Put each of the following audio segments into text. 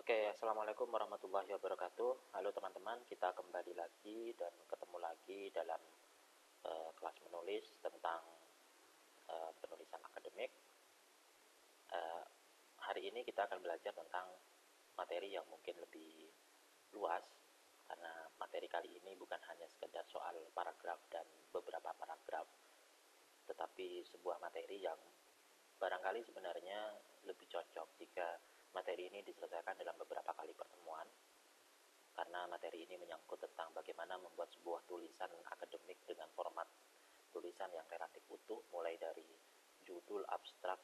Oke, Assalamualaikum warahmatullahi wabarakatuh. Halo teman-teman, kita kembali lagi dan ketemu lagi dalam kelas menulis tentang penulisan akademik. Uh, Hari ini kita akan belajar tentang materi yang mungkin lebih luas, karena materi kali ini bukan hanya sekedar soal paragraf dan beberapa paragraf, tetapi sebuah materi yang barangkali sebenarnya lebih cocok jika materi ini diselesaikan dalam beberapa kali pertemuan, karena materi ini menyangkut tentang bagaimana membuat sebuah tulisan akademik dengan format tulisan yang relatif utuh, mulai dari judul, abstrak,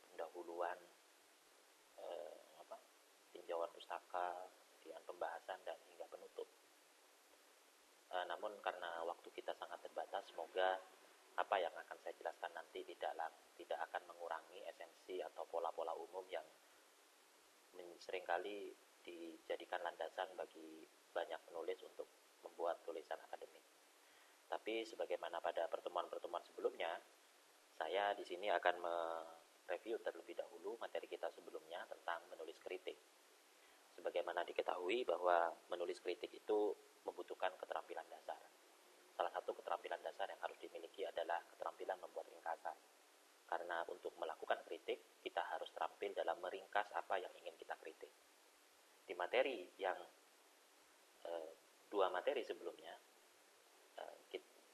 pendahuluan, tinjauan pustaka, kemudian pembahasan, dan hingga penutup. Namun karena waktu kita sangat terbatas, semoga apa yang akan saya jelaskan nanti tidak akan mengurangi esensi atau pola-pola umum yang seringkali dijadikan landasan bagi banyak penulis untuk membuat tulisan akademik. Tapi sebagaimana pada pertemuan-pertemuan sebelumnya, saya di sini akan mereview terlebih dahulu materi kita sebelumnya tentang menulis kritik. Sebagaimana diketahui bahwa menulis kritik itu membutuhkan keterampilan dasar. Salah satu keterampilan dasar yang harus dimiliki adalah keterampilan membuat ringkasan. Karena untuk melakukan kritik, kita harus terampil dalam meringkas apa yang ingin kita kritik. Di materi yang dua materi sebelumnya,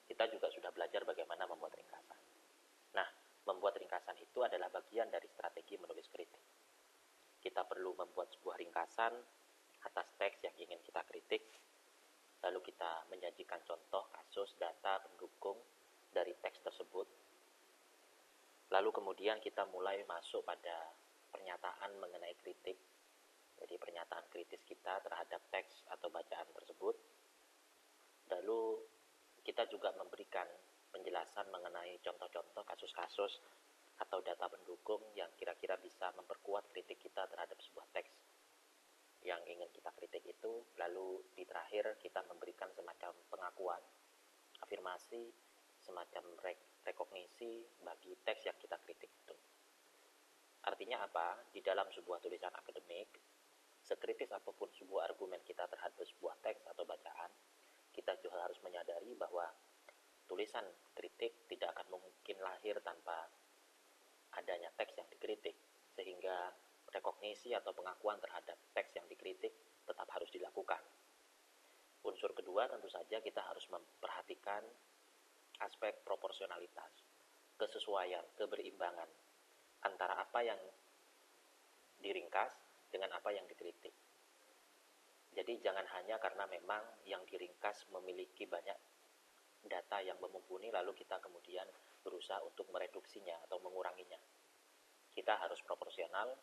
kita juga sudah belajar bagaimana membuat ringkasan. Nah, membuat ringkasan itu adalah bagian dari strategi menulis kritik. Kita perlu membuat sebuah ringkasan atas teks yang ingin kita kritik, lalu kita menyajikan contoh, kasus, data, pendukung dari teks tersebut. Lalu kemudian kita mulai masuk pada pernyataan mengenai kritik. Jadi pernyataan kritis kita terhadap teks atau bacaan tersebut. Lalu kita juga memberikan penjelasan mengenai contoh-contoh kasus-kasus atau data pendukung yang kira-kira bisa memperkuat kritik kita terhadap sebuah teks yang ingin kita kritik itu. Lalu di terakhir kita memberikan semacam pengakuan, afirmasi, semacam rekognisi bagi teks yang kita kritik itu. Artinya apa? Di dalam sebuah tulisan akademik, sekritis apapun sebuah argumen kita terhadap sebuah teks atau bacaan, kita juga harus menyadari bahwa tulisan kritik tidak akan mungkin lahir tanpa adanya teks yang dikritik, sehingga rekognisi atau pengakuan terhadap teks yang dikritik tetap harus dilakukan. Unsur kedua, tentu saja kita harus memperhatikan aspek proporsionalitas, kesesuaian, keberimbangan antara apa yang diringkas dengan apa yang dikritik. Jadi jangan hanya karena memang yang diringkas memiliki banyak data yang mumpuni lalu kita kemudian berusaha untuk mereduksinya atau menguranginya. Kita harus proporsional,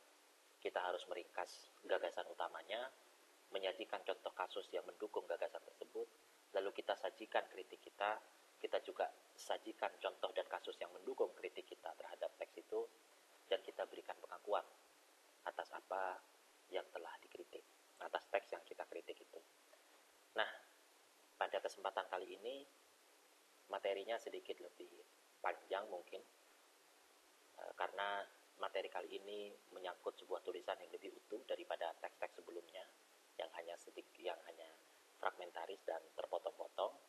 kita harus meringkas gagasan utamanya, menyajikan contoh kasus yang mendukung gagasan tersebut, lalu kita sajikan kritik kita juga sajikan contoh dan kasus yang mendukung kritik kita terhadap teks itu, dan kita berikan pengakuan atas apa yang telah dikritik, atas teks yang kita kritik itu. Nah, pada kesempatan kali ini materinya sedikit lebih panjang mungkin, karena materi kali ini menyangkut sebuah tulisan yang lebih utuh daripada teks-teks sebelumnya yang hanya fragmentaris dan terpotong-potong.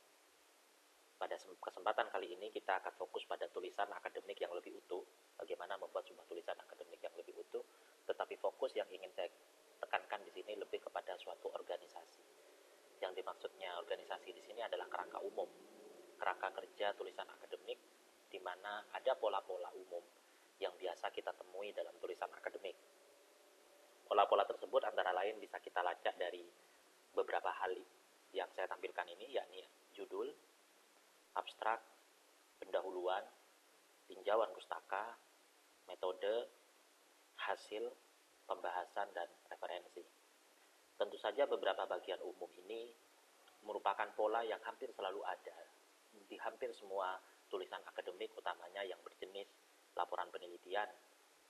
Pada kesempatan kali ini kita akan fokus pada tulisan akademik yang lebih utuh, bagaimana membuat sebuah tulisan akademik yang lebih utuh, tetapi fokus yang ingin saya tekankan di sini lebih kepada suatu organisasi. Yang dimaksudnya organisasi di sini adalah kerangka umum, kerangka kerja tulisan akademik, di mana ada pola-pola umum yang biasa kita temui dalam tulisan akademik. Pola-pola tersebut antara lain bisa kita lacak dari beberapa hal yang saya tampilkan ini, yakni judul, abstrak, pendahuluan, tinjauan pustaka, metode, hasil, pembahasan, dan referensi. Tentu saja beberapa bagian umum ini merupakan pola yang hampir selalu ada di hampir semua tulisan akademik, utamanya yang berjenis laporan penelitian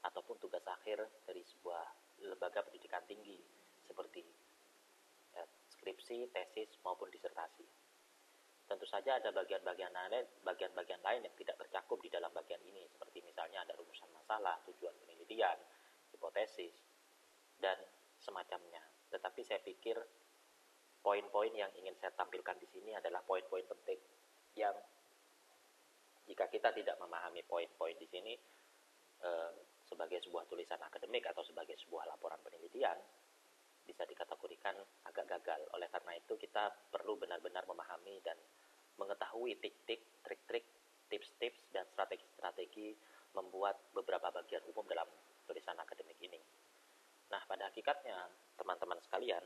ataupun tugas akhir dari sebuah lembaga pendidikan tinggi seperti skripsi, tesis, maupun disertasi. Tentu saja ada bagian-bagian lain yang tidak tercakup di dalam bagian ini, seperti misalnya ada rumusan masalah, tujuan penelitian, hipotesis, dan semacamnya. Tetapi saya pikir poin-poin yang ingin saya tampilkan di sini adalah poin-poin penting yang jika kita tidak memahami poin-poin di sini sebagai sebuah tulisan akademik atau sebagai sebuah laporan penelitian, bisa dikategorikan agak gagal. Oleh karena itu kita perlu benar-benar memahami dan mengetahui tik-tik, trik-trik, tips-tips, dan strategi-strategi membuat beberapa bagian umum dalam tulisan akademik ini. Nah, pada hakikatnya, teman-teman sekalian,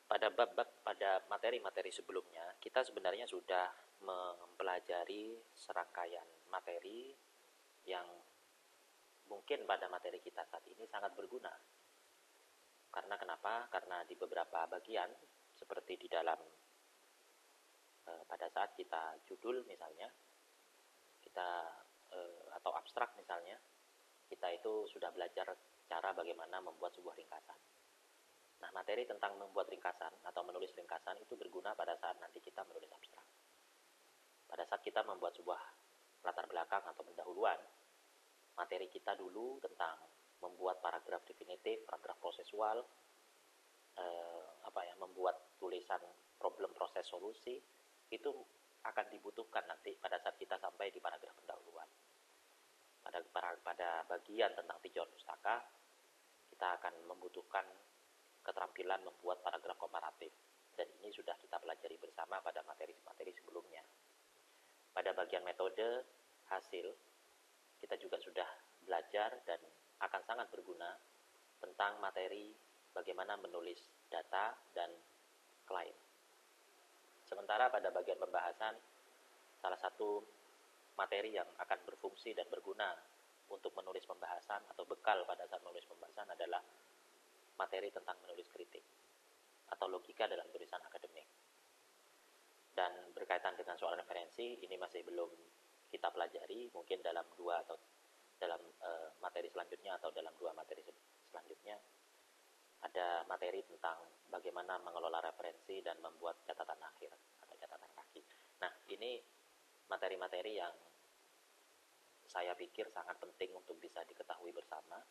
pada materi-materi sebelumnya, kita sebenarnya sudah mempelajari serangkaian materi yang mungkin pada materi kita saat ini sangat berguna. Karena kenapa? Karena di beberapa bagian, seperti di dalam pada saat kita judul misalnya, kita atau abstrak misalnya, kita itu sudah belajar cara bagaimana membuat sebuah ringkasan. Nah, materi tentang membuat ringkasan atau menulis ringkasan itu berguna pada saat nanti kita menulis abstrak. Pada saat kita membuat sebuah latar belakang atau pendahuluan, materi kita dulu tentang membuat paragraf definitif, paragraf prosesual, membuat tulisan problem proses solusi, itu akan dibutuhkan nanti pada saat kita sampai di paragraf pendahuluan. Pada bagian tentang tinjauan pustaka, kita akan membutuhkan keterampilan membuat paragraf komparatif, dan ini sudah kita pelajari bersama pada materi-materi sebelumnya. Pada bagian metode hasil, kita juga sudah belajar dan akan sangat berguna tentang materi bagaimana menulis data dan klaim. Sementara pada bagian pembahasan, salah satu materi yang akan berfungsi dan berguna untuk menulis pembahasan atau bekal pada saat menulis pembahasan adalah materi tentang menulis kritik atau logika dalam tulisan akademik. Dan berkaitan dengan soal referensi, ini masih belum kita pelajari, mungkin dalam materi selanjutnya atau dalam 2 materi selanjutnya ada materi tentang bagaimana mengelola referensi dan membuat catatan akhir atau catatan kaki. Nah, ini materi-materi yang saya pikir sangat penting untuk bisa diketahui bersama,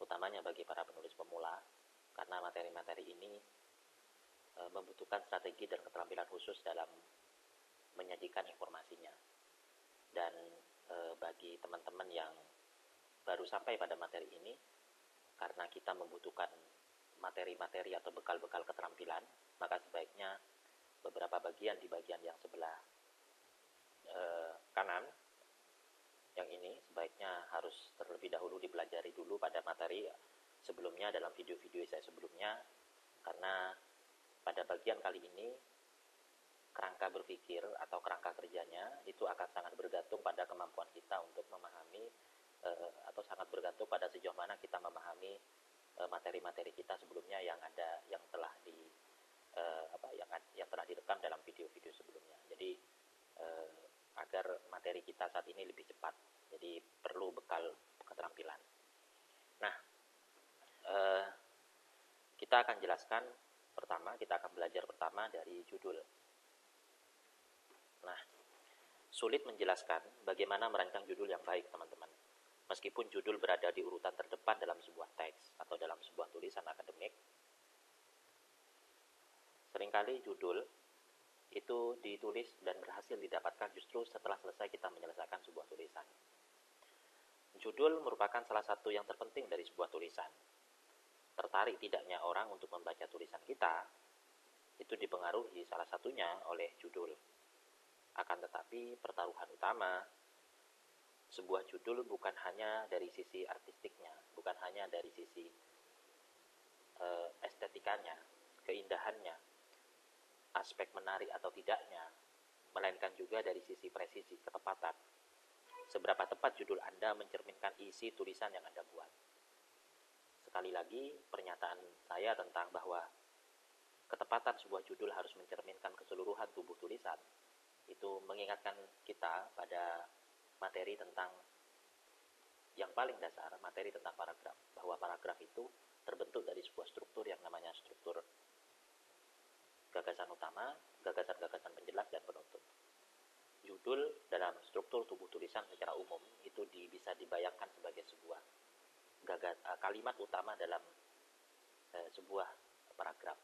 utamanya bagi para penulis pemula, karena materi-materi ini membutuhkan strategi dan keterampilan khusus dalam menyajikan informasinya. Dan bagi teman-teman yang baru sampai pada materi ini, karena kita membutuhkan materi-materi atau bekal-bekal keterampilan, maka sebaiknya beberapa bagian di bagian yang sebelah kanan, yang ini sebaiknya harus terlebih dahulu dipelajari dulu pada materi sebelumnya dalam video-video saya sebelumnya, karena pada bagian kali ini kerangka berpikir atau kerangka kerjanya itu akan sangat bergantung pada kemampuan kita untuk memahami atau sangat bergantung pada sejauh mana kita memahami materi-materi kita sebelumnya yang telah direkam dalam video-video sebelumnya. Jadi agar materi kita saat ini lebih cepat, jadi perlu bekal keterampilan. Nah, kita akan jelaskan kita akan belajar pertama dari judul. Nah, sulit menjelaskan bagaimana merancang judul yang baik, teman-teman. Meskipun judul berada di urutan terdepan dalam sebuah teks atau dalam sebuah tulisan akademik, seringkali judul itu ditulis dan berhasil didapatkan justru setelah selesai kita menyelesaikan sebuah tulisan. Judul merupakan salah satu yang terpenting dari sebuah tulisan. Tertarik tidaknya orang untuk membaca tulisan kita, itu dipengaruhi salah satunya oleh judul. Akan tetapi pertaruhan utama sebuah judul bukan hanya dari sisi artistiknya, bukan hanya dari sisi estetikanya, keindahannya, aspek menarik atau tidaknya, melainkan juga dari sisi presisi, ketepatan. Seberapa tepat judul Anda mencerminkan isi tulisan yang Anda buat. Sekali lagi, pernyataan saya tentang bahwa ketepatan sebuah judul harus mencerminkan keseluruhan tubuh tulisan, itu mengingatkan kita pada materi tentang yang paling dasar, materi tentang paragraf, bahwa paragraf itu terbentuk dari sebuah struktur yang namanya struktur gagasan utama, gagasan-gagasan penjelas, dan penutup. Judul dalam struktur tubuh tulisan secara umum itu bisa dibayangkan sebagai sebuah kalimat utama dalam sebuah paragraf.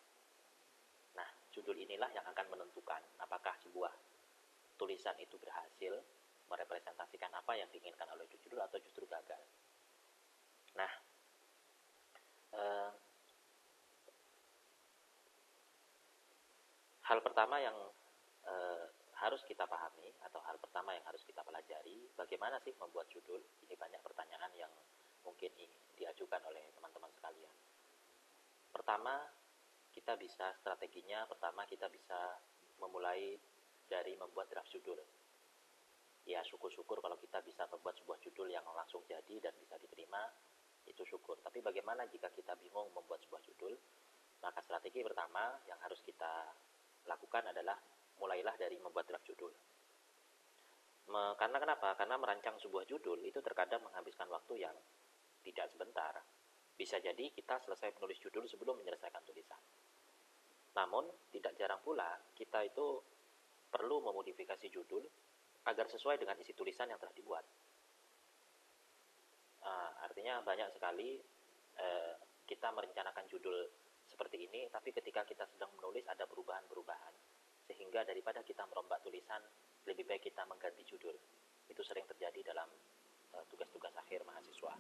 Nah, judul inilah yang akan menentukan apakah sebuah tulisan itu berhasil merepresentasikan apa yang diinginkan oleh judul atau justru gagal. Nah, hal pertama yang harus kita pahami atau hal pertama yang harus kita pelajari, bagaimana sih membuat judul? Ini banyak pertanyaan yang mungkin diajukan oleh teman-teman sekalian. Pertama, strateginya kita bisa memulai dari membuat draft judul. Ya, syukur-syukur kalau kita bisa membuat sebuah judul yang langsung jadi dan bisa diterima, itu syukur. Tapi bagaimana jika kita bingung membuat sebuah judul? Maka strategi pertama yang harus kita lakukan adalah mulailah dari membuat draft judul. Karena kenapa? Karena merancang sebuah judul itu terkadang menghabiskan waktu yang tidak sebentar. Bisa jadi kita selesai menulis judul sebelum menyelesaikan tulisan. Namun, tidak jarang pula kita itu perlu memodifikasi judul agar sesuai dengan isi tulisan yang telah dibuat. Artinya banyak sekali kita merencanakan judul seperti ini, tapi ketika kita sedang menulis ada perubahan-perubahan, sehingga daripada kita merombak tulisan, lebih baik kita mengganti judul. Itu sering terjadi dalam tugas-tugas akhir mahasiswa.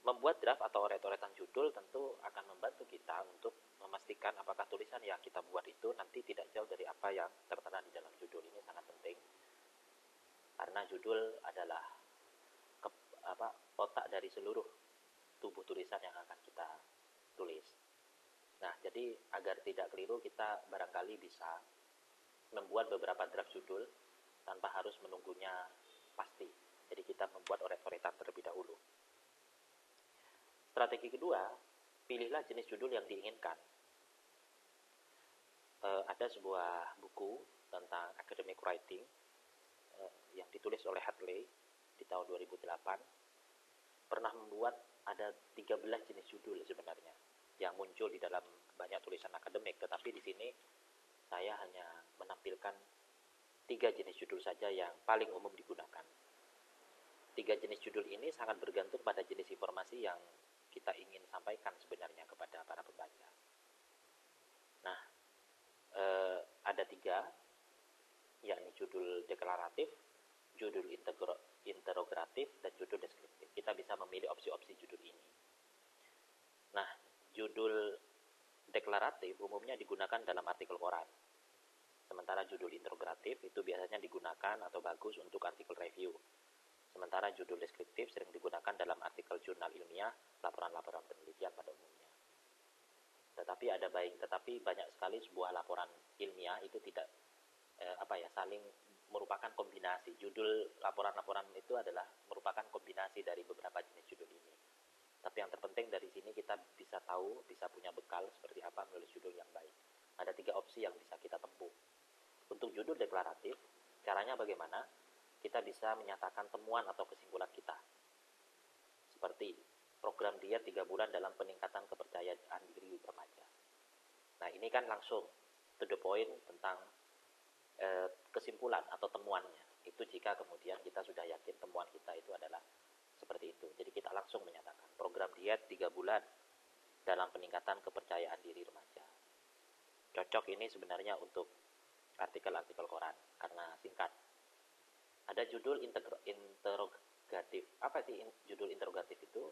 Membuat draft atau oret-oretan judul tentu akan membantu kita untuk memastikan apakah tulisan yang kita buat itu nanti tidak jauh dari apa yang tertera di dalam judul. Ini sangat penting, karena judul adalah otak dari seluruh tubuh tulisan yang akan kita tulis. Nah, jadi agar tidak keliru, kita barangkali bisa membuat beberapa draft judul tanpa harus menunggunya pasti. Jadi kita membuat oret-oretan terlebih dahulu. Strategi kedua, pilihlah jenis judul yang diinginkan. Ada sebuah buku tentang academic writing yang ditulis oleh Hadley di tahun 2008, pernah membuat ada 13 jenis judul sebenarnya yang muncul di dalam banyak tulisan akademik, tetapi di sini saya hanya menampilkan 3 jenis judul saja yang paling umum digunakan. 3 jenis judul ini sangat bergantung pada jenis informasi yang kita ingin sampaikan sebenarnya kepada para pembaca. Nah, ada 3, yakni judul deklaratif, judul interrogatif, dan judul deskriptif. Kita bisa memilih opsi-opsi judul ini. Nah, judul deklaratif umumnya digunakan dalam artikel koran. Sementara judul interrogatif itu biasanya digunakan atau bagus untuk artikel review. Sementara judul deskriptif sering digunakan dalam artikel jurnal ilmiah, laporan-laporan penelitian pada umumnya. Tetapi banyak sekali sebuah laporan ilmiah itu tidak saling merupakan kombinasi. Judul laporan-laporan itu adalah merupakan kombinasi dari beberapa jenis judul ini. Tapi yang terpenting dari sini kita bisa tahu, bisa punya bekal seperti apa menulis judul yang baik. Ada 3 opsi yang bisa kita tempuh. Untuk judul deklaratif, caranya bagaimana? Kita bisa menyatakan temuan atau kesimpulan kita. Seperti program diet 3 bulan dalam peningkatan kepercayaan diri remaja. Nah, ini kan langsung to the point tentang kesimpulan atau temuannya. Itu jika kemudian kita sudah yakin temuan kita itu adalah seperti itu. Jadi kita langsung menyatakan program diet 3 bulan dalam peningkatan kepercayaan diri remaja. Cocok ini sebenarnya untuk artikel-artikel koran karena singkat. Ada judul interrogatif. Apa sih judul interrogatif itu?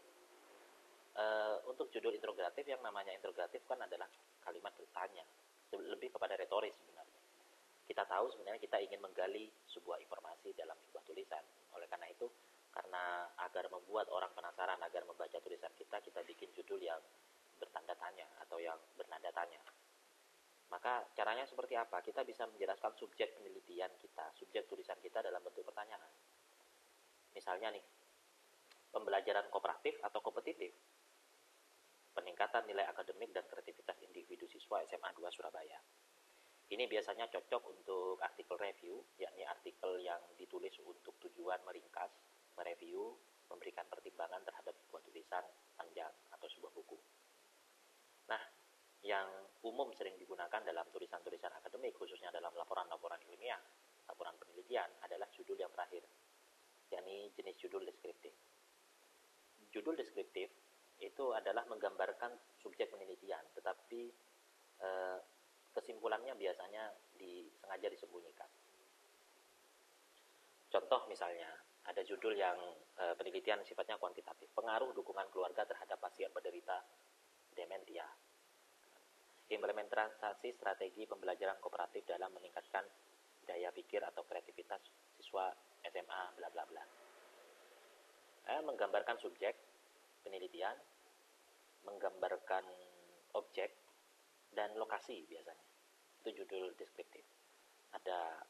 Untuk judul interrogatif, yang namanya interrogatif kan adalah kalimat bertanya, lebih kepada retoris sebenarnya. Kita tahu sebenarnya kita ingin menggali sebuah informasi dalam sebuah tulisan. Oleh karena itu, karena agar membuat orang penasaran, agar membaca tulisan kita bikin judul yang bertanda tanya atau yang bernada tanya. Maka caranya seperti apa? Kita bisa menjelaskan subjek penelitian kita, subjek tulisan kita dalam bentuk pertanyaan. Misalnya nih, pembelajaran kooperatif atau kompetitif, peningkatan nilai akademik dan kreativitas individu siswa SMA 2 Surabaya. Ini biasanya cocok untuk artikel review, yakni artikel yang ditulis untuk tujuan meringkas, mereview, memberikan pertimbangan terhadap sebuah tulisan panjang atau sebuah buku. Nah, yang umum sering digunakan dalam tulisan-tulisan akademik, khususnya dalam laporan-laporan ilmiah, laporan penelitian, adalah judul yang terakhir, yakni jenis judul deskriptif. Judul deskriptif itu adalah menggambarkan subjek tetapi kesimpulannya biasanya sengaja disembunyikan. Contoh misalnya, ada judul yang penelitian sifatnya kuantitatif, pengaruh dukungan keluarga terhadap pasien penderita dementia. Implementasi strategi pembelajaran kooperatif dalam meningkatkan daya pikir atau kreativitas siswa SMA, bla bla bla. Menggambarkan subjek penelitian, menggambarkan objek dan lokasi biasanya. Itu judul deskriptif. Ada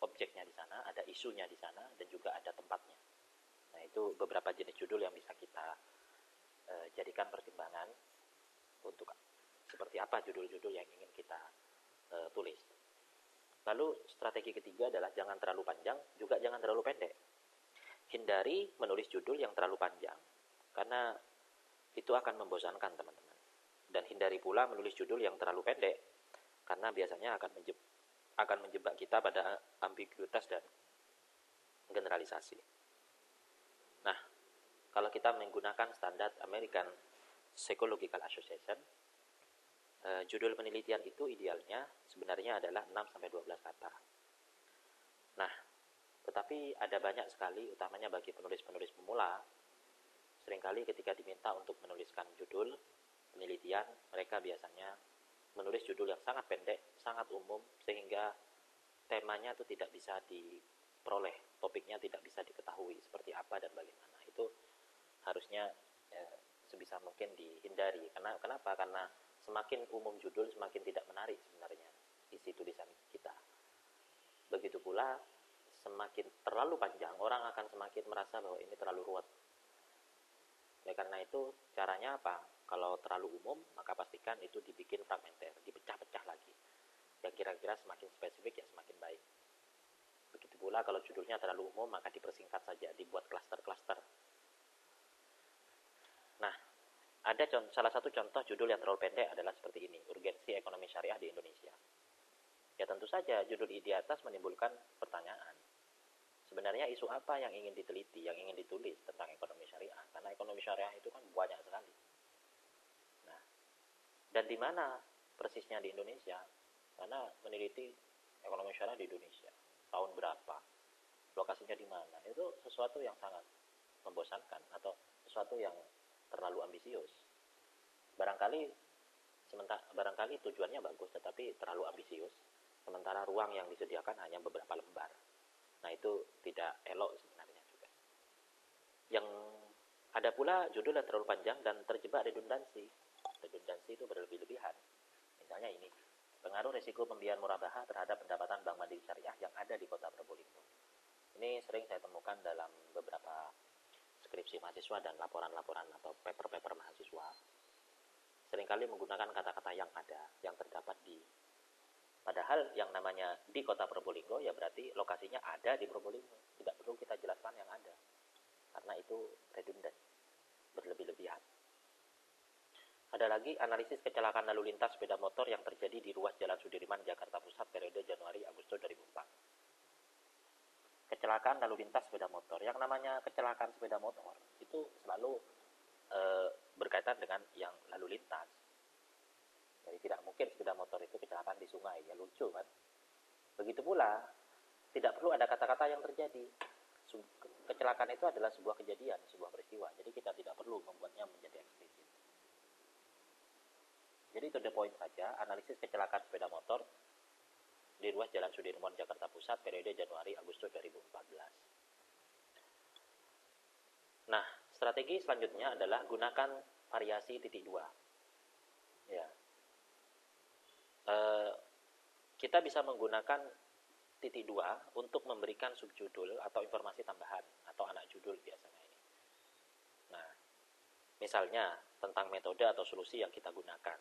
objeknya di sana, ada isunya di sana, dan juga ada tempatnya. Nah, itu beberapa jenis judul yang bisa kita jadikan pertimbangan untuk seperti apa judul-judul yang ingin kita tulis. Lalu strategi ketiga adalah jangan terlalu panjang, juga jangan terlalu pendek. Hindari menulis judul yang terlalu panjang, karena itu akan membosankan teman-teman. Dan hindari pula menulis judul yang terlalu pendek, karena biasanya akan menjebak kita pada ambiguitas dan generalisasi. Nah, kalau kita menggunakan standar American Psychological Association, judul penelitian itu idealnya sebenarnya adalah 6-12 kata. Nah, tetapi ada banyak sekali, utamanya bagi penulis-penulis pemula, seringkali ketika diminta untuk menuliskan judul penelitian, mereka biasanya menulis judul yang sangat pendek, sangat umum, sehingga temanya itu tidak bisa diperoleh, topiknya tidak bisa diketahui seperti apa dan bagaimana. Itu harusnya sebisa mungkin dihindari. Kenapa? Karena semakin umum judul, semakin tidak menarik sebenarnya isi tulisan kita. Begitu pula, semakin terlalu panjang, orang akan semakin merasa bahwa ini terlalu ruwet. Oleh karena itu, caranya apa? Kalau terlalu umum, maka pastikan itu dibikin fragmenter, dipecah-pecah lagi. Yang kira-kira semakin spesifik, ya semakin baik. Begitu pula kalau judulnya terlalu umum, maka dipersingkat saja, dibuat klaster-klaster. Nah, ada salah satu contoh judul yang terlalu pendek adalah seperti ini, urgensi ekonomi syariah di Indonesia. Ya tentu saja judul di atas menimbulkan pertanyaan. Sebenarnya isu apa yang ingin diteliti, yang ingin ditulis tentang ekonomi syariah? Karena ekonomi syariah itu kan banyak sekali. Nah, dan di mana persisnya di Indonesia? Karena meneliti ekonomi syariah di Indonesia, tahun berapa, lokasinya di mana, itu sesuatu yang sangat membosankan atau sesuatu yang terlalu ambisius. Barangkali tujuannya bagus, tetapi terlalu ambisius. Sementara ruang yang disediakan hanya beberapa lembar. Nah, itu tidak elok sebenarnya juga. Yang ada pula judul yang terlalu panjang dan terjebak redundansi. Redundansi itu berlebih-lebihan. Misalnya ini, pengaruh risiko pembiayaan murabahah terhadap pendapatan Bank Mandiri Syariah yang ada di Kota Probolinggo. Ini sering saya temukan dalam beberapa skripsi mahasiswa dan laporan-laporan atau paper-paper mahasiswa. Seringkali menggunakan kata-kata yang ada, yang terdapat di. Padahal yang namanya di Kota Probolinggo ya berarti lokasinya ada di Probolinggo. Tidak perlu kita jelaskan yang ada. Karena itu redundant, berlebih-lebihan. Ada lagi analisis kecelakaan lalu lintas sepeda motor yang terjadi di ruas Jalan Sudirman, Jakarta Pusat periode Januari-Agustus 2004. Kecelakaan lalu lintas sepeda motor. Yang namanya kecelakaan sepeda motor itu selalu berkaitan dengan yang lalu lintas. Jadi tidak mungkin sepeda motor itu kecelakaan di sungai, ya lucu kan. Begitu pula, tidak perlu ada kata-kata yang terjadi. Kecelakaan itu adalah sebuah kejadian, sebuah peristiwa. Jadi kita tidak perlu membuatnya menjadi eksplisit. Jadi to the point saja, analisis kecelakaan sepeda motor di ruas Jalan Sudirman, Jakarta Pusat periode Januari-Agustus 2014. Nah, strategi selanjutnya adalah gunakan variasi titik dua. Ya. Kita bisa menggunakan titik dua untuk memberikan subjudul atau informasi tambahan atau anak judul biasanya ini. Nah, misalnya tentang metode atau solusi yang kita gunakan.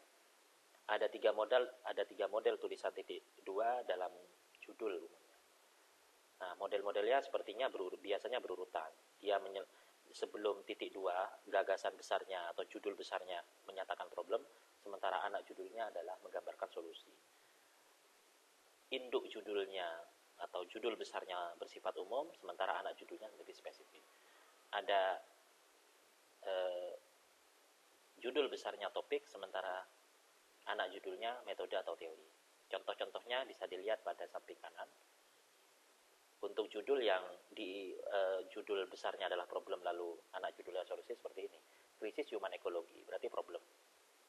Ada tiga model tulisan titik dua dalam judul umumnya. Nah, model-modelnya sepertinya biasanya berurutan. Dia sebelum titik dua, gagasan besarnya atau judul besarnya menyatakan problem, sementara anak judulnya adalah menggambarkan solusi. Induk judulnya atau judul besarnya bersifat umum, sementara anak judulnya lebih spesifik. Ada judul besarnya topik, sementara anak judulnya metode atau teori. Contoh-contohnya bisa dilihat pada samping kanan. Untuk judul yang di judul besarnya adalah problem, lalu anak judulnya solusi, seperti ini. Krisis human ekologi, berarti problem.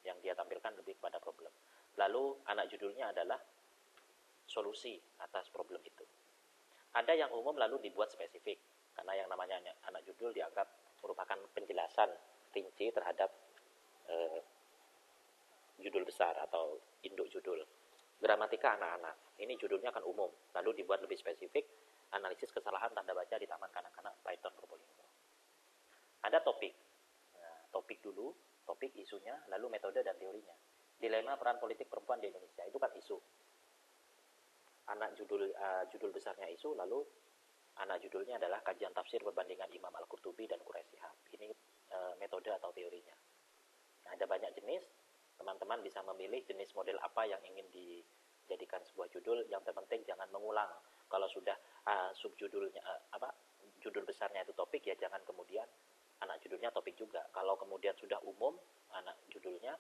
Yang dia tampilkan lebih kepada problem. Lalu anak judulnya adalah solusi atas problem itu. Ada yang umum lalu dibuat spesifik, karena yang namanya anak judul dianggap merupakan penjelasan rinci terhadap judul besar atau induk judul. Gramatika anak-anak, ini judulnya kan umum, lalu dibuat lebih spesifik, analisis kesalahan tanda baca di taman kanak-kanak Python Probolinggo. Ada topik, nah, topik dulu, topik isunya, lalu metode dan teorinya. Dilema peran politik perempuan di Indonesia, itu kan isu. Anak judul besarnya isu, lalu anak judulnya adalah kajian tafsir perbandingan Imam Al-Qurtubi dan Quraish Shihab. Ini metode atau teorinya. Nah, ada banyak jenis, teman-teman bisa memilih jenis model apa yang ingin dijadikan sebuah judul. Yang terpenting jangan mengulang. Kalau sudah subjudulnya judul besarnya itu topik, ya jangan kemudian anak judulnya topik juga. Kalau kemudian sudah umum anak judulnya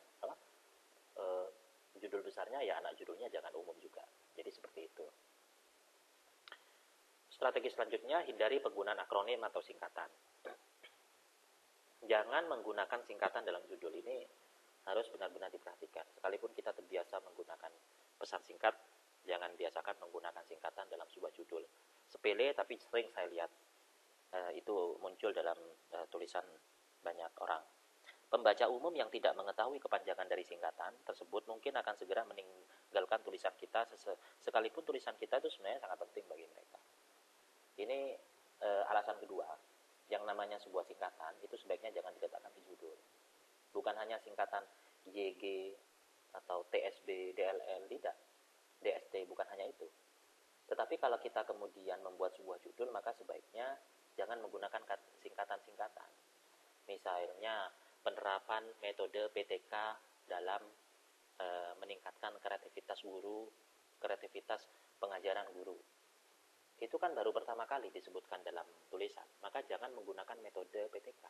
judul besarnya, ya anak judulnya jangan umum juga. Jadi seperti itu. Strategi selanjutnya, hindari penggunaan akronim atau singkatan. Jangan menggunakan singkatan dalam judul. Ini harus benar-benar diperhatikan. Sekalipun kita terbiasa menggunakan pesan singkat, jangan biasakan menggunakan singkatan dalam sebuah judul. Sepele, tapi sering saya lihat itu muncul dalam tulisan banyak orang. Pembaca umum yang tidak mengetahui kepanjangan dari singkatan tersebut mungkin akan segera meninggalkan tulisan kita, sekalipun tulisan kita itu sebenarnya sangat penting bagi mereka. Ini alasan kedua. Yang namanya sebuah singkatan itu sebaiknya jangan diletakkan di judul. Bukan hanya singkatan YG atau TSB, DLL, tidak. DST, bukan hanya itu. Tetapi kalau kita kemudian membuat sebuah judul, maka sebaiknya jangan menggunakan singkatan-singkatan. Misalnya, penerapan metode PTK dalam meningkatkan kreativitas guru, kreativitas pengajaran guru. Itu kan baru pertama kali disebutkan dalam tulisan. Maka jangan menggunakan metode PTK,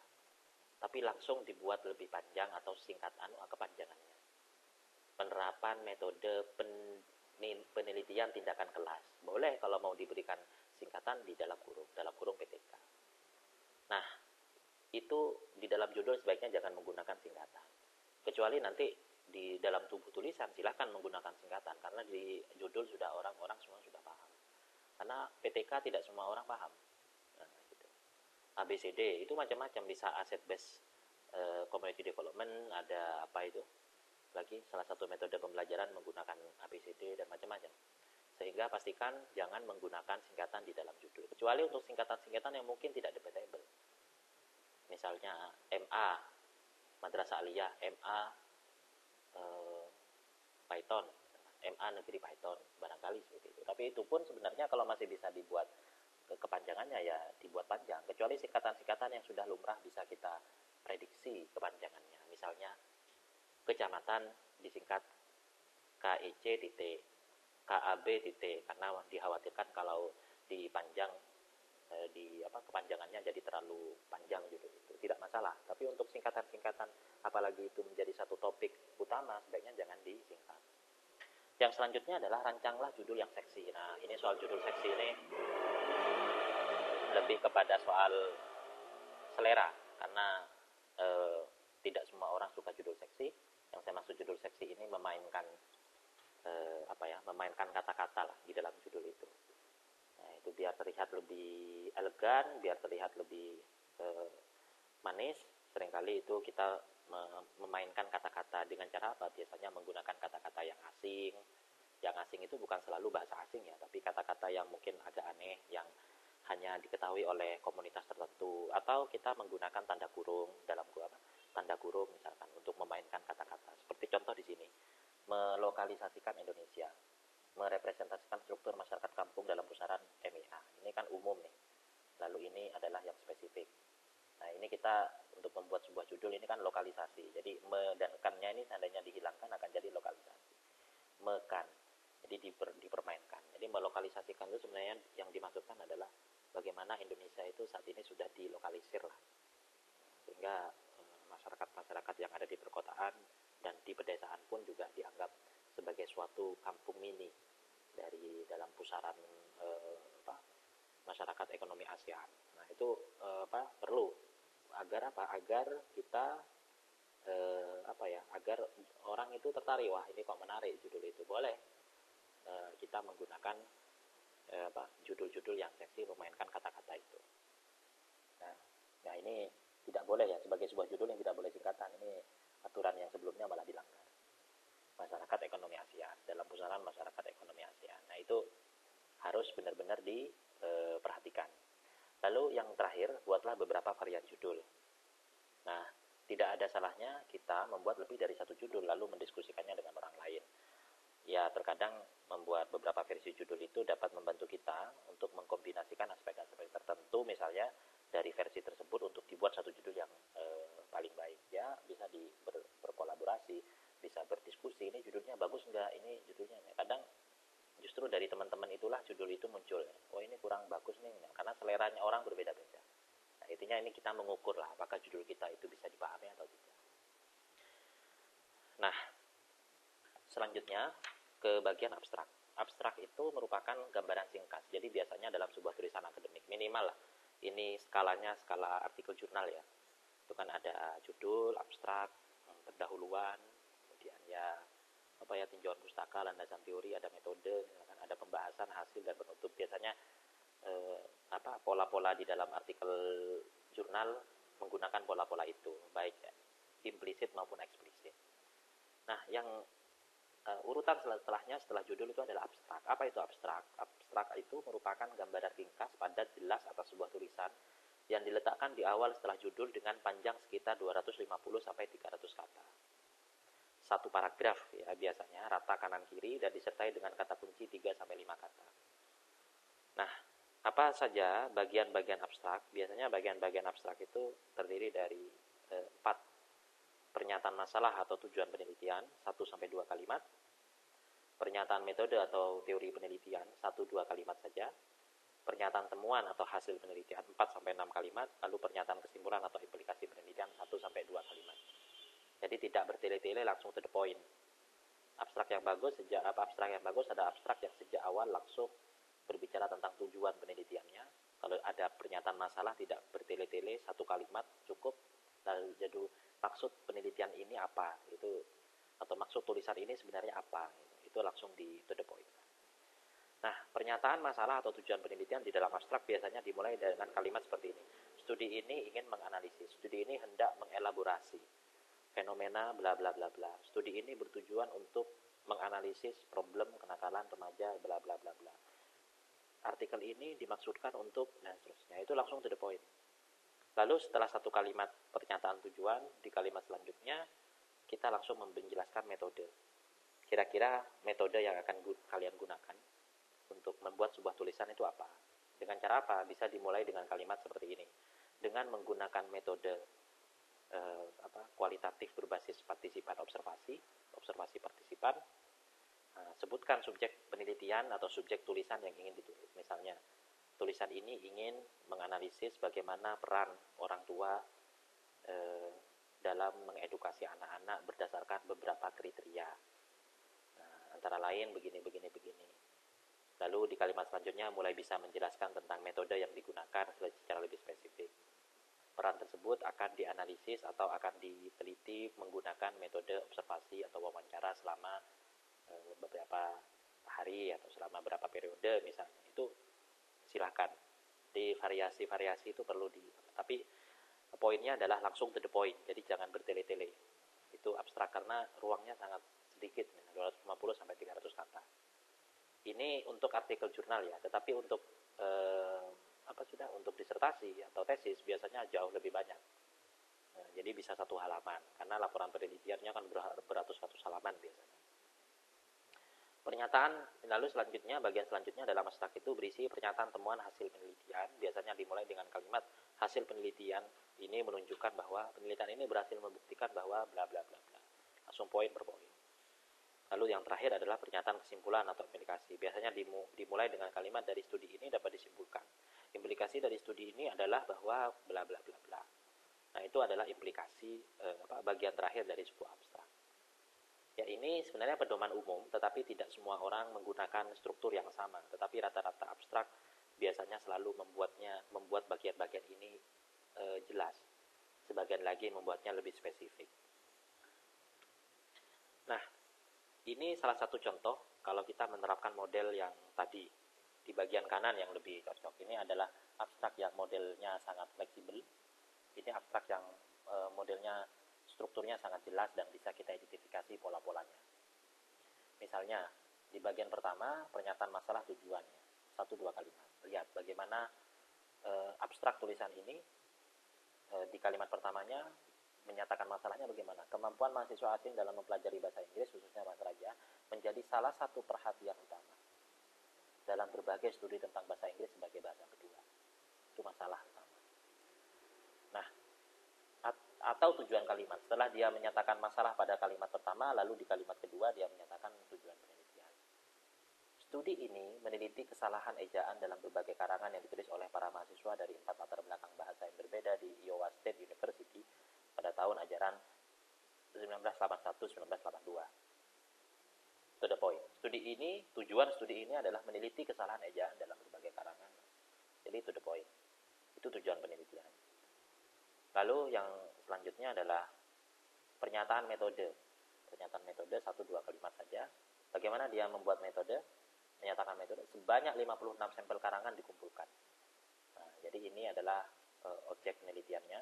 tapi langsung dibuat lebih panjang atau singkatan kepanjangannya. Penerapan metode penelitian tindakan kelas. Boleh kalau mau diberikan singkatan di dalam kurung PTK. Nah, itu di dalam judul sebaiknya jangan menggunakan singkatan. Kecuali nanti di dalam tubuh tulisan silahkan menggunakan singkatan, karena di judul sudah orang-orang semua sudah paham. Karena PTK tidak semua orang paham. Nah, gitu. ABCD itu macam-macam, bisa asset based community development, ada apa itu lagi, salah satu metode pembelajaran menggunakan ABCD dan macam-macam. Sehingga pastikan jangan menggunakan singkatan di dalam judul, kecuali untuk singkatan-singkatan yang mungkin tidak debatable. Misalnya MA Madrasah Aliyah, MA Python, MA Negeri Python, barangkali seperti itu. Tapi itu pun sebenarnya kalau masih bisa dibuat kepanjangannya, ya dibuat panjang. Kecuali singkatan-singkatan yang sudah lumrah bisa kita prediksi kepanjangannya. Misalnya kecamatan disingkat KEC titik, KAB titik, karena dikhawatirkan kalau dipanjang kepanjangannya jadi terlalu panjang gitu. Itu tidak masalah. Tapi untuk singkatan-singkatan, apalagi itu menjadi satu topik utama, sebaiknya jangan disingkat. Yang selanjutnya adalah rancanglah judul yang seksi. Nah, ini soal judul seksi ini lebih kepada soal selera, karena tidak semua orang suka judul seksi. Yang saya maksud judul seksi ini memainkan memainkan kata-kata lah di dalam judul itu. Nah, itu biar terlihat lebih elegan, biar terlihat lebih manis. Seringkali itu kita memainkan kata-kata dengan cara apa? Biasanya menggunakan kata-kata yang asing. Yang asing itu bukan selalu bahasa asing ya, tapi kata-kata yang mungkin agak aneh, yang hanya diketahui oleh komunitas tertentu. Atau kita menggunakan tanda kurung dalam tanda kurung misalkan untuk memainkan kata-kata. Seperti contoh di sini, melokalisasikan Indonesia, merepresentasikan struktur masyarakat kampung dalam pusaran MIA. Ini kan umum nih. Lalu ini adalah yang spesifik. Nah, ini kita untuk membuat sebuah judul ini kan lokalisasi. Jadi me dan kan-nya ini seandainya dihilangkan akan jadi lokalisasi. Mekan. Jadi dipermainkan. Jadi melokalisasikan itu sebenarnya yang dimaksudkan adalah bagaimana Indonesia itu saat ini sudah dilokalisir lah. Sehingga masyarakat-masyarakat yang ada di perkotaan dan di pedesaan pun juga dianggap agar apa? Agar kita agar orang itu tertarik, wah ini kok menarik judul itu, boleh kita menggunakan judul-judul yang seksi memainkan kata-kata itu. Nah ini tidak boleh ya, sebagai sebuah judul yang tidak boleh singkatan. Ini aturan yang sebelumnya malah dilanggar. Masyarakat ekonomi ASEAN, dalam pusaran masyarakat ekonomi ASEAN. Nah itu harus benar-benar diperhatikan. Lalu yang terakhir, buatlah beberapa varian judul. Nah, tidak ada salahnya kita membuat lebih dari satu judul lalu mendiskusikannya dengan orang lain. Ya, terkadang membuat beberapa versi judul itu dapat membantu kita untuk mengkombinasikan aspek-aspek tertentu, misalnya dari versi tersebut untuk dibuat satu judul yang paling baik. Ya, bisa berkolaborasi, bisa berdiskusi, ini judulnya bagus enggak, ini judulnya. Kadang justru dari teman-teman itulah judul itu muncul. Oh ini kurang bagus nih, karena seleranya orang berbeda-beda. Nah, intinya ini kita mengukur lah apakah judul kita itu bisa dipahami atau tidak. Nah, selanjutnya ke bagian abstrak. Abstrak itu merupakan gambaran singkat. Jadi biasanya dalam sebuah tulisan akademik minimal lah. Ini skalanya skala artikel jurnal ya. Itu kan ada judul, abstrak, pendahuluan, kemudian ya tinjauan pustaka, landasan teori, ada metode, ada pembahasan, hasil dan penutup. Biasanya pola-pola di dalam artikel jurnal menggunakan pola-pola itu, baik implisit maupun eksplisit. Nah, yang urutan setelahnya setelah judul itu adalah abstrak. Apa itu abstrak? Abstrak itu merupakan gambaran ringkas, padat, jelas atas sebuah tulisan yang diletakkan di awal setelah judul dengan panjang sekitar 250 sampai 300 kata. Satu paragraf ya biasanya, rata kanan kiri dan disertai dengan kata kunci 3 sampai 5 kata. Nah, apa saja bagian-bagian abstrak? Biasanya bagian-bagian abstrak itu terdiri dari 4 pernyataan masalah atau tujuan penelitian, 1 sampai 2 kalimat. Pernyataan metode atau teori penelitian, 1-2 kalimat saja. Pernyataan temuan atau hasil penelitian, 4 sampai 6 kalimat. Lalu pernyataan kesimpulan atau implikasi penelitian, 1 sampai 2 kalimat. Jadi tidak bertele-tele, langsung to the point. Abstrak yang bagus ada abstrak yang sejak awal langsung berbicara tentang tujuan penelitiannya. Kalau ada pernyataan masalah tidak bertele-tele, 1 kalimat cukup. Lalu jadi maksud penelitian ini apa? Atau maksud tulisan ini sebenarnya apa? Itu langsung di to the point. Nah, pernyataan masalah atau tujuan penelitian di dalam abstrak biasanya dimulai dengan kalimat seperti ini. Studi ini ingin menganalisis. Studi ini hendak mengelaborasi fenomena bla bla bla bla. Studi ini bertujuan untuk menganalisis problem kenakalan remaja bla bla bla bla. Artikel ini dimaksudkan untuk dan seterusnya. Itu langsung to the point. Lalu setelah 1 kalimat pernyataan tujuan, di kalimat selanjutnya kita langsung menjelaskan metode. Kira-kira metode yang akan kalian gunakan untuk membuat sebuah tulisan itu apa? Dengan cara apa? Bisa dimulai dengan kalimat seperti ini. Dengan menggunakan metode kualitatif berbasis partisipan observasi partisipan. Sebutkan subjek penelitian atau subjek tulisan yang ingin ditulis. Misalnya, tulisan ini ingin menganalisis bagaimana peran orang tua dalam mengedukasi anak-anak berdasarkan beberapa kriteria. Antara lain begini. Lalu di kalimat selanjutnya mulai bisa menjelaskan tentang metode yang digunakan secara lebih spesifik. Peran tersebut akan dianalisis atau akan diteliti menggunakan metode observasi atau wawancara selama beberapa hari atau selama beberapa periode misalnya. Itu silahkan. Di variasi-variasi itu perlu tapi poinnya adalah langsung to the point. Jadi jangan bertele-tele. Itu abstrak karena ruangnya sangat sedikit, 250 sampai 300 kata. Ini untuk artikel jurnal ya, tetapi untuk untuk disertasi atau tesis biasanya jauh lebih banyak. Jadi bisa 1 halaman karena laporan penelitiannya kan beratus-ratus halaman biasanya. Lalu bagian selanjutnya dalam abstrak itu berisi pernyataan temuan hasil penelitian. Biasanya dimulai dengan kalimat hasil penelitian ini menunjukkan bahwa penelitian ini berhasil membuktikan bahwa bla bla bla bla. Langsung poin per poin. Lalu yang terakhir adalah pernyataan kesimpulan atau implikasi. Biasanya dimulai dengan kalimat dari studi ini dapat disimpulkan. Implikasi dari studi ini adalah bahwa bla bla bla bla. Nah, itu adalah implikasi bagian terakhir dari sebuah abstrak. Ya, ini sebenarnya pedoman umum, tetapi tidak semua orang menggunakan struktur yang sama. Tetapi rata-rata abstrak biasanya selalu membuat bagian-bagian ini jelas. sebagian lagi membuatnya lebih spesifik. Nah, ini salah satu contoh kalau kita menerapkan model yang tadi di bagian kanan yang lebih cocok. Ini adalah abstrak yang modelnya sangat fleksibel. Ini abstrak yang modelnya strukturnya sangat jelas dan bisa kita identifikasi pola-polanya. Misalnya, di bagian pertama, pernyataan masalah tujuannya. 1-2 kalimat. Lihat bagaimana abstrak tulisan ini di kalimat pertamanya menyatakan masalahnya bagaimana. Kemampuan mahasiswa asing dalam mempelajari bahasa Inggris, khususnya bahasa Raja, menjadi salah satu perhatian utama dalam berbagai studi tentang bahasa Inggris sebagai bahasa kedua. Itu masalah utama. Nah, atau tujuan kalimat. Setelah dia menyatakan masalah pada kalimat pertama, lalu di kalimat kedua dia menyatakan tujuan penelitian. Studi ini meneliti kesalahan ejaan dalam berbagai karangan yang ditulis oleh para mahasiswa dari 4 latar belakang bahasa yang berbeda di Iowa State University pada tahun ajaran 1981-1982. To the point. Tujuan studi ini adalah meneliti kesalahan ejaan dalam berbagai karangan. Jadi to the point. Itu tujuan penelitian. Lalu yang selanjutnya adalah pernyataan metode. Pernyataan metode 1-2 kalimat saja. Bagaimana dia membuat metode? Menyatakan metode. Sebanyak 56 sampel karangan dikumpulkan. Nah, jadi ini adalah objek penelitiannya.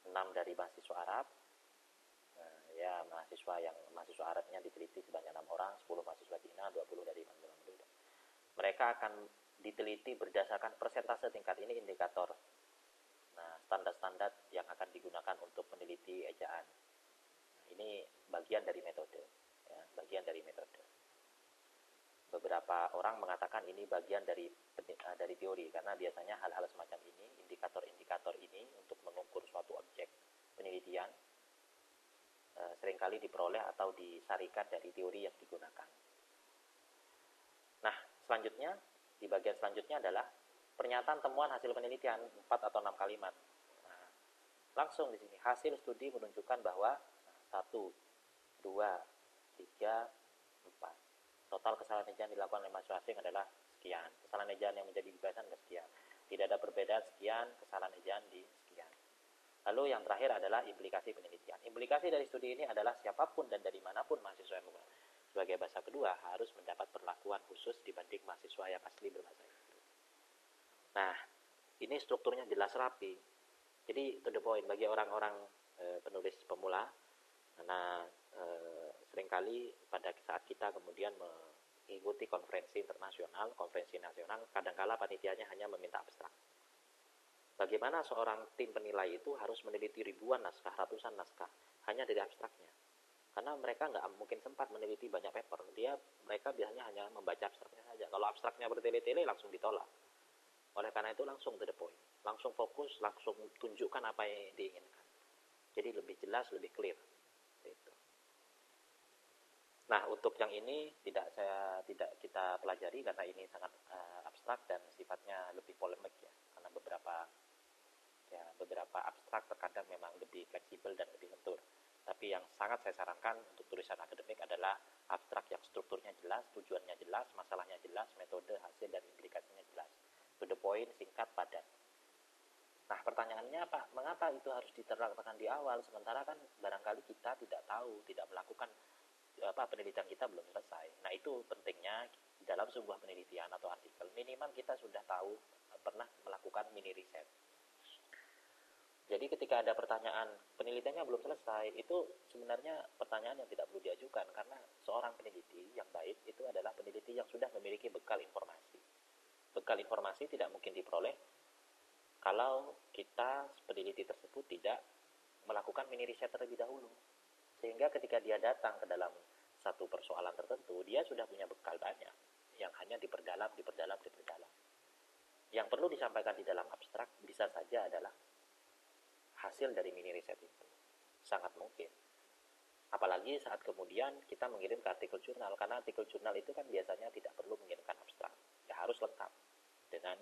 6 dari mahasiswa Arab. Nah, ya mahasiswa Arabnya diteliti sebanyak 6 orang, 10 mahasiswa Cina, 20 dari Bangladesh. Mereka akan diteliti berdasarkan persentase tingkat ini indikator. Nah, standar-standar yang akan digunakan untuk meneliti ejaan. Nah, ini bagian dari metode, ya, bagian dari metode. Beberapa orang mengatakan ini bagian dari teori, karena biasanya hal-hal semacam ini, indikator-indikator ini untuk mengukur suatu objek penelitian seringkali diperoleh atau disarikan dari teori yang digunakan. Nah, selanjutnya, di bagian selanjutnya adalah pernyataan temuan hasil penelitian 4 atau 6 kalimat. Nah, langsung di sini hasil studi menunjukkan bahwa 1, 2, 3, 4. Total kesalahan ejaan dilakukan oleh mahasiswa asing adalah sekian. Kesalahan ejaan yang menjadi kebiasaan sekian. Tidak ada perbedaan sekian, kesalahan ejaan di sekian. Lalu yang terakhir adalah implikasi penelitian. Implikasi dari studi ini adalah siapapun dan dari manapun mahasiswa yang sebagai bahasa kedua harus mendapat perlakuan khusus dibanding mahasiswa yang asli berbahasa Inggris. Nah, ini strukturnya jelas rapi. Jadi to the point bagi orang-orang penulis pemula, karena seringkali pada saat kita kemudian mengikuti konferensi internasional, konferensi nasional, kadangkala panitianya hanya meminta abstrak. Bagaimana seorang tim penilai itu harus meneliti ribuan naskah, ratusan naskah, hanya dari abstraknya. Karena mereka nggak mungkin sempat meneliti banyak paper. Mereka biasanya hanya membaca abstraknya saja. Kalau abstraknya bertele-tele langsung ditolak. Oleh karena itu langsung to the point. Langsung fokus, langsung tunjukkan apa yang diinginkan. Jadi lebih jelas, lebih clear. Gitu. Nah, untuk yang ini tidak kita pelajari karena ini sangat abstrak dan sifatnya lebih polemik ya. Karena beberapa abstrak terkadang memang lebih fleksibel dan lebih lentur. Tapi yang sangat saya sarankan untuk tulisan akademik adalah abstrak yang strukturnya jelas, tujuannya jelas, masalahnya jelas, metode, hasil, dan implikasinya jelas. To the point, singkat, padat. Nah, pertanyaannya apa? Mengapa itu harus diterangkan di awal? Sementara kan barangkali kita tidak tahu, tidak melakukan penelitian kita belum selesai. Nah, itu pentingnya dalam sebuah penelitian atau artikel. Minimal kita sudah tahu, pernah melakukan mini riset. Jadi ketika ada pertanyaan penelitiannya belum selesai, itu sebenarnya pertanyaan yang tidak perlu diajukan, karena seorang peneliti yang baik itu adalah peneliti yang sudah memiliki bekal informasi. Bekal informasi tidak mungkin diperoleh kalau kita peneliti tersebut tidak melakukan mini riset terlebih dahulu. Sehingga ketika dia datang ke dalam satu persoalan tertentu, dia sudah punya bekal banyak yang hanya diperdalam. Yang perlu disampaikan di dalam abstrak bisa saja adalah hasil dari mini riset itu. Sangat mungkin. Apalagi saat kemudian kita mengirim ke artikel jurnal, karena artikel jurnal itu kan biasanya tidak perlu mengirimkan abstrak. Ya harus lengkap dengan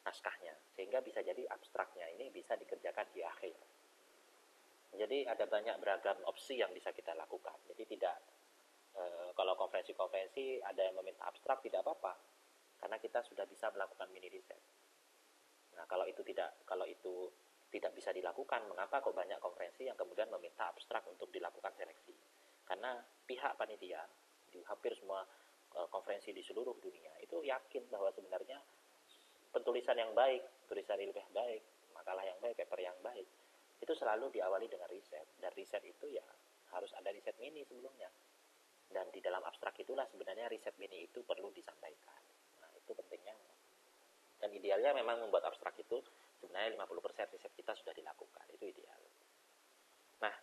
naskahnya. Sehingga bisa jadi abstraknya ini bisa dikerjakan di akhir. Jadi ada banyak beragam opsi yang bisa kita lakukan. Jadi tidak kalau konferensi-konferensi ada yang meminta abstrak tidak apa-apa, karena kita sudah bisa melakukan mini riset. Nah, kalau itu tidak bisa dilakukan. Mengapa kok banyak konferensi yang kemudian meminta abstrak untuk dilakukan seleksi? Karena pihak panitia di hampir semua konferensi di seluruh dunia itu yakin bahwa sebenarnya penulisan yang baik, tulisan ilmiah baik, makalah yang baik, paper yang baik, itu selalu diawali dengan riset. Dan riset itu ya harus ada riset mini sebelumnya. Dan di dalam abstrak itulah sebenarnya riset mini itu perlu disampaikan. Nah, itu pentingnya. Dan idealnya memang membuat abstrak itu sebenarnya 50% riset kita sudah dilakukan. Itu ideal. Nah,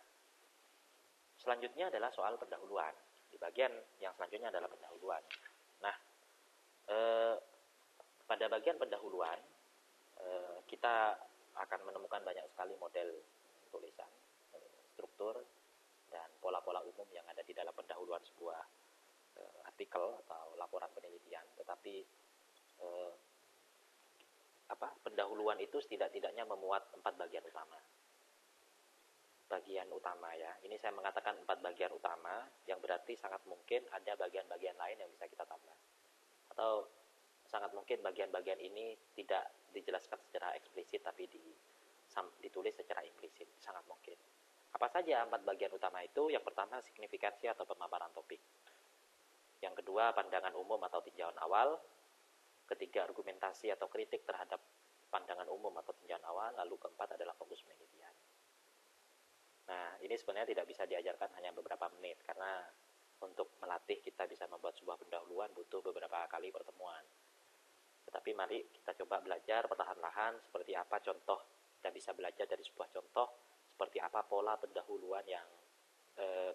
selanjutnya adalah soal pendahuluan. Di bagian yang selanjutnya adalah pendahuluan. Nah, pada bagian pendahuluan, kita akan menemukan banyak sekali model tulisan, struktur, dan pola-pola umum yang ada di dalam pendahuluan sebuah artikel atau laporan penelitian. Tetapi pendahuluan itu setidak-tidaknya memuat 4 bagian utama. Bagian utama ya, ini saya mengatakan 4 bagian utama, yang berarti sangat mungkin ada bagian-bagian lain yang bisa kita tambah. Atau sangat mungkin bagian-bagian ini tidak dijelaskan secara eksplisit tapi ditulis secara implisit, sangat mungkin. Apa saja 4 bagian utama itu? Yang pertama, signifikansi atau pemaparan topik. Yang kedua, pandangan umum atau tinjauan awal. Ketiga, argumentasi atau kritik terhadap pandangan umum atau tinjauan awal. Lalu keempat adalah fokus penelitian. Nah, ini sebenarnya tidak bisa diajarkan hanya beberapa menit, karena untuk melatih kita bisa membuat sebuah pendahuluan butuh beberapa kali pertemuan. Tetapi mari kita coba belajar perlahan-lahan seperti apa contoh. Kita bisa belajar dari sebuah contoh seperti apa pola pendahuluan yang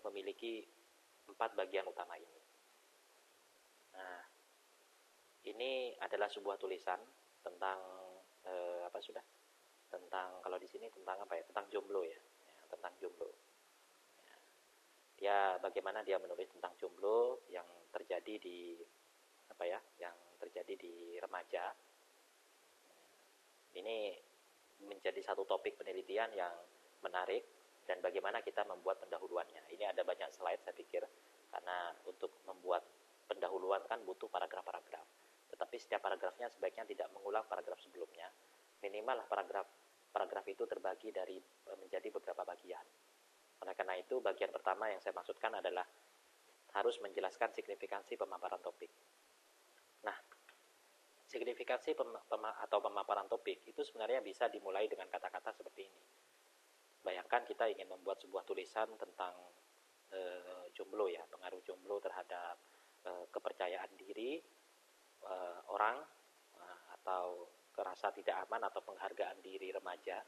memiliki 4 bagian utama ini. Nah, ini adalah sebuah tulisan tentang tentang, kalau di sini tentang apa ya? Tentang jomblo ya, tentang jomblo. Ya, bagaimana dia menulis tentang jomblo yang terjadi di yang terjadi di remaja. Ini menjadi satu topik penelitian yang menarik, dan bagaimana kita membuat pendahuluannya. Ini ada banyak slide saya pikir, karena untuk membuat pendahuluan kan butuh paragraf-paragraf. Tetapi setiap paragrafnya sebaiknya tidak mengulang paragraf sebelumnya. Minimal paragraf itu terbagi menjadi beberapa bagian. Oleh karena itu, bagian pertama yang saya maksudkan adalah harus menjelaskan signifikansi pemaparan topik. Nah, signifikansi atau pemaparan topik itu sebenarnya bisa dimulai dengan kata-kata seperti ini. Bayangkan kita ingin membuat sebuah tulisan tentang jomblo ya, pengaruh jomblo terhadap kepercayaan diri orang, atau kerasa tidak aman atau penghargaan diri remaja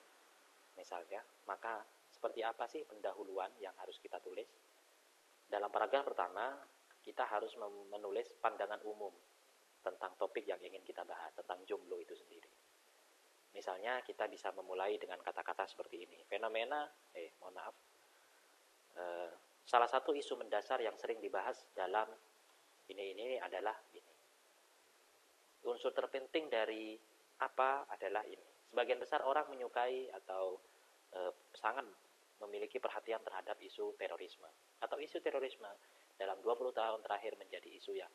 misalnya. Maka seperti apa sih pendahuluan yang harus kita tulis? Dalam paragraf pertama, kita harus menulis pandangan umum tentang topik yang ingin kita bahas, tentang jomblo itu sendiri. Misalnya kita bisa memulai dengan kata-kata seperti ini. Salah satu isu mendasar yang sering dibahas dalam ini adalah ini. Unsur terpenting dari apa adalah ini. Sebagian besar orang menyukai atau sangat memiliki perhatian terhadap isu terorisme. Atau isu terorisme dalam 20 tahun terakhir menjadi isu yang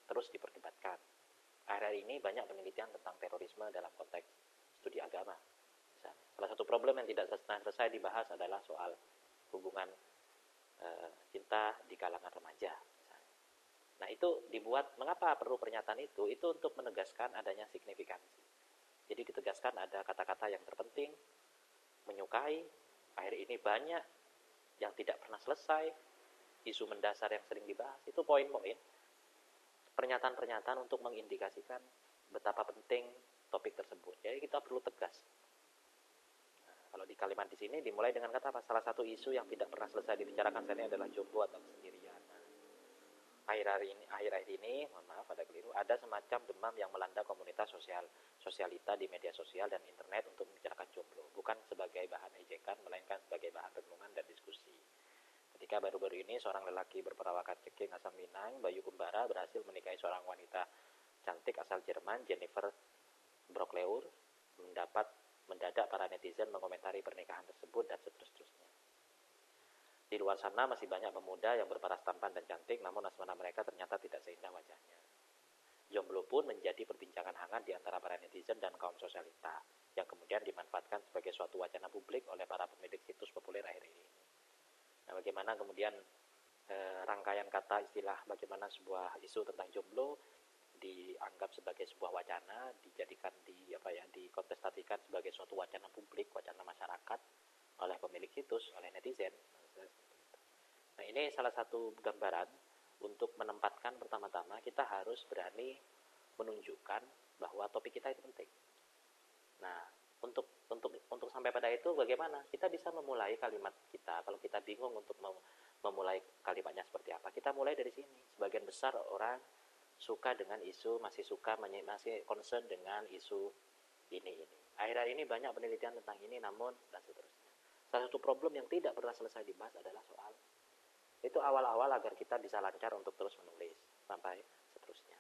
terus diperdebatkan. Akhir-akhir ini banyak penelitian tentang terorisme dalam konteks studi agama. Salah satu problem yang tidak selesai dibahas adalah soal hubungan cinta di kalangan remaja. Nah, itu dibuat, mengapa perlu pernyataan itu? Itu untuk menegaskan adanya signifikansi. Jadi ditegaskan ada kata-kata yang terpenting, menyukai, akhir ini banyak yang tidak pernah selesai, isu mendasar yang sering dibahas, itu poin-poin. Pernyataan-pernyataan untuk mengindikasikan betapa penting topik tersebut. Jadi kita perlu tegas. Nah, kalau di kalimat di sini dimulai dengan kata apa? Salah satu isu yang tidak pernah selesai dibicarakan saat ini adalah jomblo atau kesendirian. Akhir-akhir ini, mohon maaf ada keliru, ada semacam demam yang melanda komunitas sosialita di media sosial dan internet untuk membicarakan jomblo, bukan sebagai bahan ejekan, melainkan sebagai bahan renungan dan diskusi. Ketika baru-baru ini seorang lelaki berperawakan ceking asal Minang, Bayu Kumbara, berhasil menikahi seorang wanita cantik asal Jerman, Jennifer Brokleur, mendadak para netizen mengomentari pernikahan tersebut dan seterusnya. Di luar sana masih banyak pemuda yang berparas tampan dan cantik, namun asmara mereka ternyata tidak seindah wajahnya. jomblo pun menjadi perbincangan hangat di antara para netizen dan kaum sosialita, yang kemudian dimanfaatkan sebagai suatu wacana publik oleh para pemilik situs populer akhir ini. Nah, bagaimana kemudian rangkaian kata istilah bagaimana sebuah isu tentang jomblo dianggap sebagai sebuah wacana, dijadikan dikontestasikan sebagai suatu wacana publik, wacana masyarakat oleh pemilik situs, oleh netizen. Nah, ini salah satu gambaran untuk menempatkan pertama-tama kita harus berani menunjukkan bahwa topik kita itu penting. Nah, untuk sampai pada itu bagaimana? Kita bisa memulai kalimat kita kalau kita bingung untuk memulai kalimatnya seperti apa. Kita mulai dari sini. Sebagian besar orang suka dengan isu, masih concern dengan isu ini. Akhir-akhir ini banyak penelitian tentang ini, namun dan seterusnya. Salah satu problem yang tidak pernah selesai dibahas adalah soal itu awal-awal agar kita bisa lancar untuk terus menulis sampai seterusnya.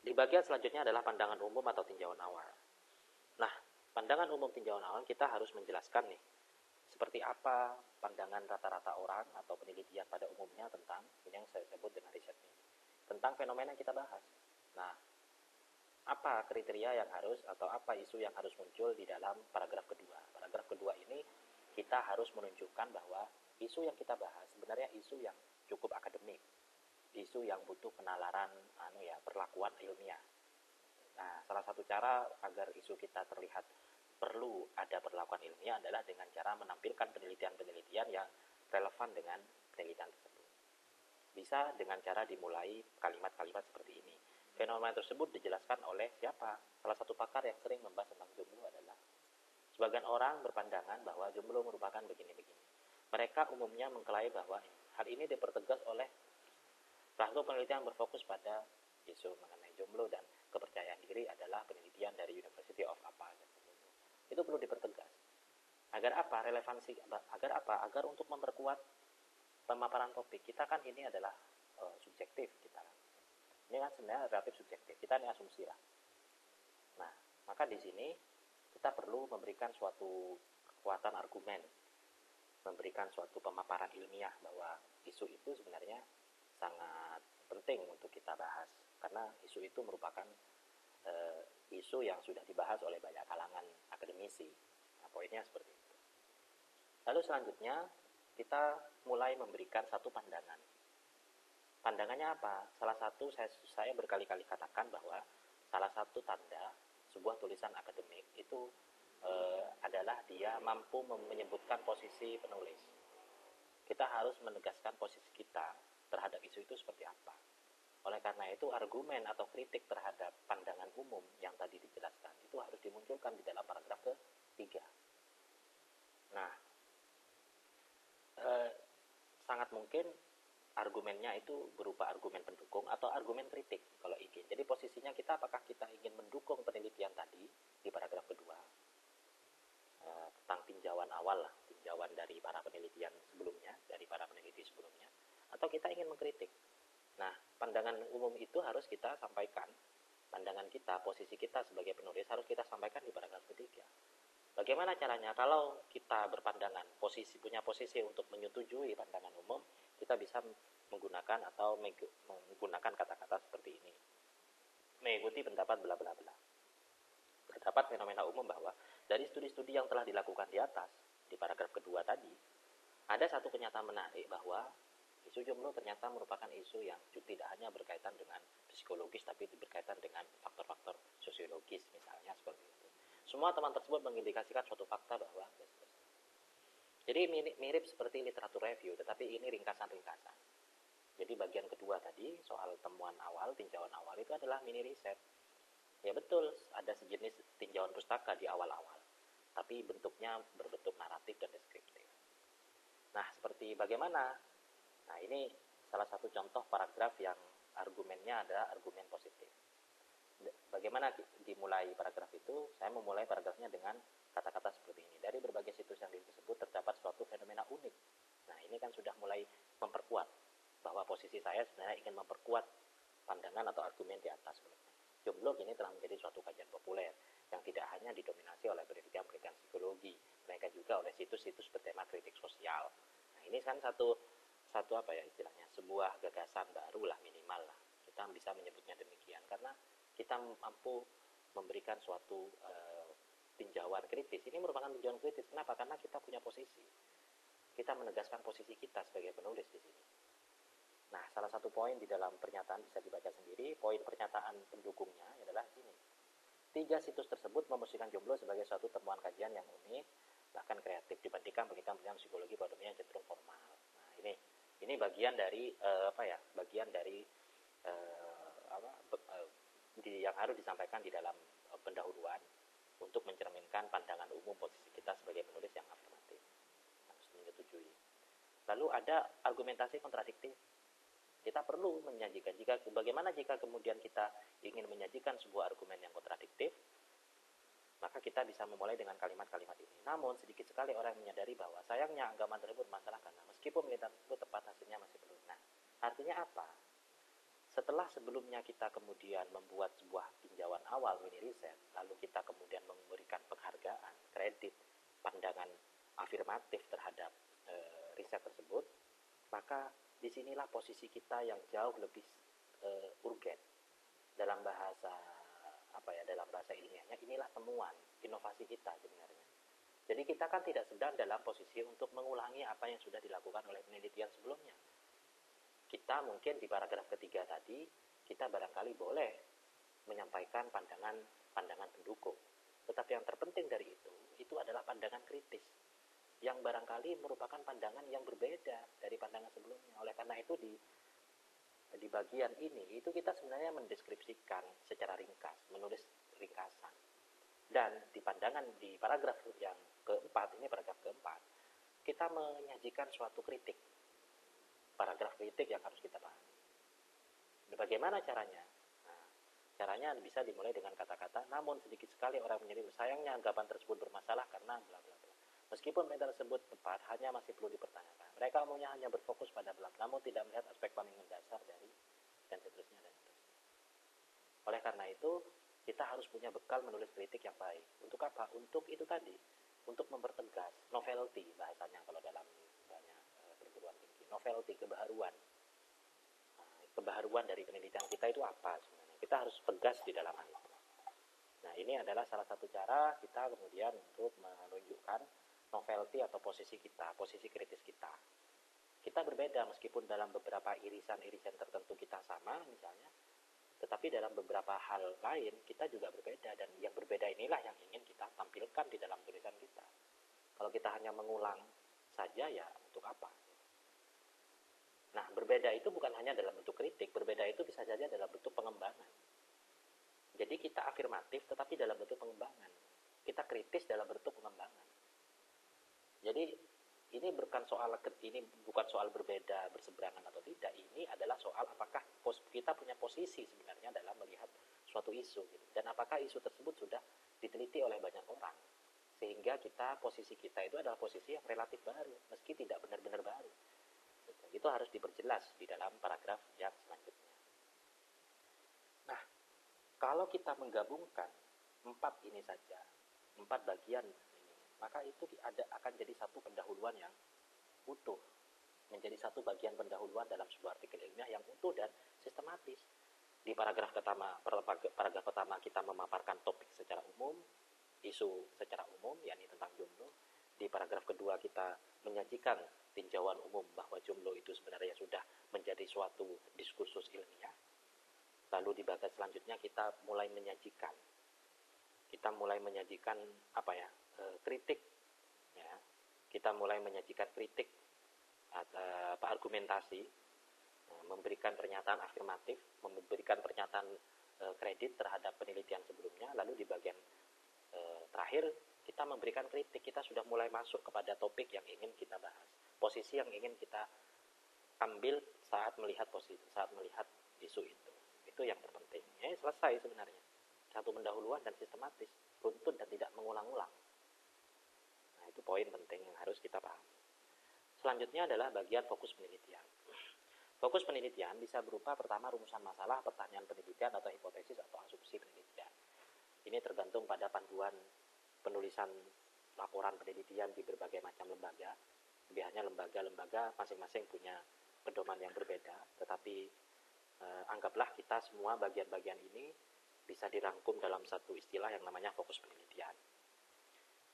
Di bagian selanjutnya adalah pandangan umum atau tinjauan awal. Nah, pandangan umum tinjauan awal kita harus menjelaskan nih seperti apa pandangan rata-rata orang atau penelitian pada umumnya tentang ini yang saya sebut dengan riset ini, tentang fenomena yang kita bahas. Nah, apa kriteria yang harus atau apa isu yang harus muncul di dalam paragraf kedua? Paragraf kedua ini kita harus menunjukkan bahwa isu yang kita bahas sebenarnya isu yang cukup akademik, isu yang butuh penalaran perlakuan ilmiah. Nah, salah satu cara agar isu kita terlihat perlu ada perlakuan ilmiah adalah dengan cara menampilkan penelitian-penelitian yang relevan dengan penelitian tersebut. Bisa dengan cara dimulai kalimat-kalimat seperti ini. Fenomena tersebut dijelaskan oleh siapa? Salah satu pakar yang sering membahas tentang jomblo adalah sebagian orang berpandangan bahwa jomblo merupakan begini-begini. Mereka umumnya mengklaim bahwa hal ini dipertegas oleh salah satu penelitian berfokus pada isu mengenai jomblo dan kepercayaan diri adalah penelitian dari University of apa. Itu perlu dipertegas. Agar apa? Relevansi. Agar apa? Agar untuk memperkuat pemaparan topik. Kita kan ini adalah subjektif kita. Ini kan sebenarnya relatif subjektif. Kita ini asumsi lah. Nah, maka di sini kita perlu memberikan suatu kekuatan argumen, memberikan suatu pemaparan ilmiah bahwa isu itu sebenarnya sangat penting untuk kita bahas karena isu itu merupakan isu yang sudah dibahas oleh banyak kalangan akademisi. Nah, poinnya seperti itu. Lalu selanjutnya kita mulai memberikan satu pandangan. Pandangannya apa? Salah satu saya berkali-kali katakan bahwa salah satu tanda sebuah tulisan akademik itu adalah dia mampu menyebutkan posisi penulis. Kita harus menegaskan posisi kita terhadap isu itu seperti apa. Oleh karena itu argumen atau kritik terhadap pandangan umum yang tadi dijelaskan itu harus dimunculkan di dalam paragraf ketiga. Nah, sangat mungkin argumennya itu berupa argumen pendukung atau argumen kritik kalau ingin. Jadi posisinya kita apakah kita ingin mendukung penelitian tadi di paragraf kedua tentang tinjauan awal lah, tinjauan dari para penelitian sebelumnya, dari para peneliti sebelumnya, atau kita ingin mengkritik. Nah, pandangan umum itu harus kita sampaikan. Pandangan kita, posisi kita sebagai penulis harus kita sampaikan di paragraf ketiga. Bagaimana caranya? Kalau kita berpandangan, punya posisi untuk menyetujui pandangan umum, kita bisa menggunakan kata-kata seperti ini. Mengikuti pendapat bla bla bla. Terdapat fenomena umum bahwa dari studi-studi yang telah dilakukan di atas, di paragraf kedua tadi, ada satu kenyataan menarik bahwa isu jomblo ternyata merupakan isu yang tidak hanya berkaitan dengan psikologis, tapi berkaitan dengan faktor-faktor sosiologis, misalnya seperti itu. Semua teman tersebut mengindikasikan suatu fakta bahwa jadi mirip seperti literatur review, tetapi ini ringkasan-ringkasan. Jadi bagian kedua tadi, soal temuan awal, tinjauan awal itu adalah mini riset. Ya betul, ada sejenis tinjauan pustaka di awal-awal, tapi bentuknya berbentuk naratif dan deskriptif. Nah, seperti bagaimana? Nah, ini salah satu contoh paragraf yang argumennya adalah argumen positif. Bagaimana dimulai paragraf itu? Saya memulai paragrafnya dengan kata-kata seperti ini. Dari berbagai situs yang disebut terdapat suatu fenomena unik. Nah, ini kan sudah mulai memperkuat bahwa posisi saya sebenarnya ingin memperkuat pandangan atau argumen di atas. Jomblo kini telah menjadi suatu kajian populer yang tidak hanya didominasi oleh penelitian-penelitian psikologi, melainkan juga oleh situs-situs bertema kritik sosial. Nah, ini kan satu apa ya istilahnya, sebuah gagasan baru lah, minimal lah. kita bisa menyebutnya demikian, karena kita mampu memberikan suatu tinjauan kritis. Ini merupakan tinjauan kritis. Kenapa? Karena kita punya posisi. Kita menegaskan posisi kita sebagai penulis di sini. Nah, salah satu poin di dalam pernyataan bisa dibaca sendiri. Poin pernyataan pendukungnya adalah ini. 3 situs tersebut memposisikan jomblo sebagai suatu temuan kajian yang unik, bahkan kreatif dibandingkan penelitian psikologi pada umumnya yang cenderung formal. Nah, ini bagian dari bagian dari yang harus disampaikan di dalam pendahuluan untuk mencerminkan pandangan umum posisi kita sebagai penulis yang afirmatif, harus menyetujui. Lalu ada argumentasi kontradiktif. Kita perlu menyajikan bagaimana jika kemudian kita ingin menyajikan sebuah argumen yang kontradiktif, maka kita bisa memulai dengan kalimat-kalimat ini. Namun sedikit sekali orang menyadari bahwa sayangnya agama tersebut masalah karena meskipun penelitian tersebut tepat, hasilnya masih belum. Nah, artinya apa? Setelah sebelumnya kita kemudian membuat sebuah tinjauan awal mini riset, lalu kita kemudian memberikan penghargaan, kredit, pandangan afirmatif terhadap riset tersebut, maka disinilah posisi kita yang jauh lebih urgen. Dalam bahasa dalam bahasa ilmiahnya, inilah temuan inovasi kita sebenarnya. Jadi kita kan tidak sedang dalam posisi untuk mengulangi apa yang sudah dilakukan oleh penelitian sebelumnya. Kita mungkin di paragraf ketiga tadi, kita barangkali boleh menyampaikan pandangan pendukung. Tetapi yang terpenting dari itu adalah pandangan kritis, yang barangkali merupakan pandangan yang berbeda dari pandangan sebelumnya. Oleh karena itu di bagian ini itu kita sebenarnya mendeskripsikan secara ringkas, menulis ringkasan. Dan di paragraf yang keempat, ini paragraf keempat, kita menyajikan suatu kritik. Paragraf kritik yang harus kita pahami. Bagaimana caranya? Nah, caranya bisa dimulai dengan kata-kata, namun sedikit sekali orang menyadari sayangnya anggapan tersebut bermasalah karena bla bla bla. Meskipun penelitian tersebut tepat, hanya masih perlu dipertanyakan. Mereka umumnya hanya berfokus pada bla, namun tidak melihat aspek paling mendasar dari dan seterusnya dan seterusnya. Oleh karena itu, kita harus punya bekal menulis kritik yang baik. Untuk apa? Untuk itu tadi, untuk mempertegas novelty bahasanya kalau dalam banyak perguruan tinggi. Novelty, kebaharuan. Nah, kebaharuan dari penelitian kita itu apa sebenarnya? Kita harus tegas di dalam hal itu. Nah, ini adalah salah satu cara kita kemudian untuk menunjukkan novelty atau posisi kita, posisi kritis kita. Kita berbeda meskipun dalam beberapa irisan-irisan tertentu kita sama misalnya, tetapi dalam beberapa hal lain kita juga berbeda, dan yang berbeda inilah yang ingin kita tampilkan di dalam tulisan kita. Kalau kita hanya mengulang saja, ya untuk apa? Nah, berbeda itu bukan hanya dalam bentuk kritik, berbeda itu bisa saja dalam bentuk pengembangan. Jadi kita afirmatif tetapi dalam bentuk pengembangan. Kita kritis dalam bentuk pengembangan. Jadi ini bukan soal berbeda, berseberangan atau tidak. Ini adalah soal apakah kita punya posisi sebenarnya dalam melihat suatu isu, gitu. Dan apakah isu tersebut sudah diteliti oleh banyak orang, sehingga posisi kita itu adalah posisi yang relatif baru, meski tidak benar-benar baru. Gitu. Itu harus diperjelas di dalam paragraf yang selanjutnya. Nah, kalau kita menggabungkan 4 ini saja, 4 bagian, maka itu akan jadi satu pendahuluan yang utuh, menjadi satu bagian pendahuluan dalam sebuah artikel ilmiah yang utuh dan sistematis. Di paragraf pertama kita memaparkan topik secara umum, isu secara umum, yakni tentang jomblo. Di paragraf kedua kita menyajikan tinjauan umum bahwa jomblo itu sebenarnya sudah menjadi suatu diskursus ilmiah. Lalu di bagian selanjutnya kita mulai menyajikan kritik, ya. Kita mulai menyajikan kritik atau argumentasi, memberikan pernyataan afirmatif, memberikan pernyataan kredit terhadap penelitian sebelumnya. Lalu di bagian terakhir kita memberikan kritik. Kita sudah mulai masuk kepada topik yang ingin kita bahas, posisi yang ingin kita ambil saat melihat isu itu. Itu yang terpenting. Selesai sebenarnya. Satu pendahuluan dan sistematis, runtun dan tidak mengulang-ulang. Nah, itu poin penting yang harus kita pahami. Selanjutnya adalah bagian fokus penelitian. Fokus penelitian bisa berupa pertama rumusan masalah, pertanyaan penelitian atau hipotesis atau asumsi penelitian. Ini tergantung pada panduan penulisan laporan penelitian di berbagai macam lembaga. Biasanya lembaga-lembaga masing-masing punya pedoman yang berbeda, tetapi Anggaplah kita semua bagian-bagian ini bisa dirangkum dalam satu istilah yang namanya fokus penelitian.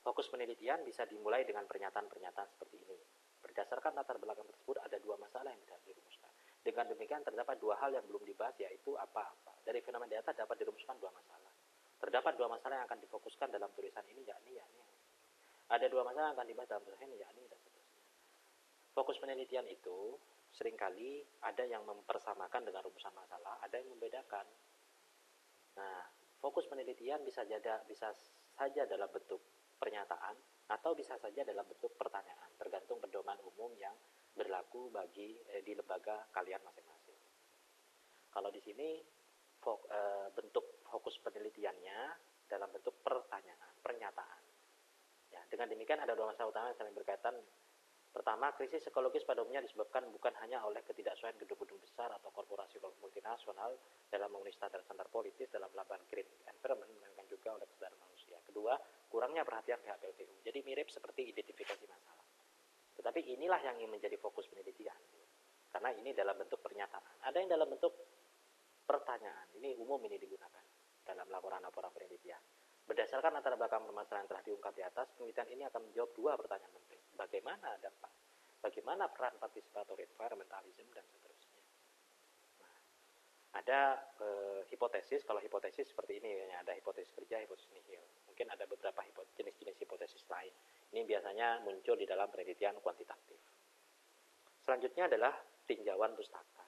Fokus penelitian bisa dimulai dengan pernyataan-pernyataan seperti ini. Berdasarkan latar belakang tersebut ada dua masalah yang bisa dirumuskan. Dengan demikian terdapat dua hal yang belum dibahas, yaitu apa-apa. Dari fenomena data dapat dirumuskan dua masalah. Terdapat dua masalah yang akan difokuskan dalam tulisan ini, yakni. Ada dua masalah yang akan dibahas dalam tulisan ini, yakni, dan seterusnya. Fokus penelitian itu seringkali ada yang mempersamakan dengan rumusan masalah, ada yang membedakan. Nah, fokus penelitian bisa saja dalam bentuk pernyataan atau bisa saja dalam bentuk pertanyaan, tergantung pedoman umum yang berlaku di lembaga kalian masing-masing. Kalau di sini bentuk fokus penelitiannya dalam bentuk pertanyaan, pernyataan. Ya, dengan demikian ada dua masalah utama yang saling berkaitan. Pertama, krisis psikologis pada umumnya disebabkan bukan hanya oleh ketidaksesuaian gedung-gedung besar atau korporasi multinasional dalam memenuhi standar-standar politis dalam melakukan green environment, melainkan juga oleh kesadaran manusia. Kedua, kurangnya perhatian pihak LPU. Jadi mirip seperti identifikasi masalah. Tetapi inilah yang ingin menjadi fokus penelitian. Karena ini dalam bentuk pernyataan. Ada yang dalam bentuk pertanyaan. Ini umum ini digunakan dalam laporan-laporan penelitian. Berdasarkan latar belakang permasalahan yang telah diungkap di atas, penelitian ini akan menjawab dua pertanyaan penting. Bagaimana dampak? Bagaimana peran participatory environmentalism dan seterusnya. Nah, ada hipotesis. Kalau hipotesis seperti ini, ada hipotesis kerja, hipotesis nihil. Mungkin ada beberapa jenis-jenis hipotesis lain. Ini biasanya muncul di dalam penelitian kuantitatif. Selanjutnya adalah tinjauan pustaka.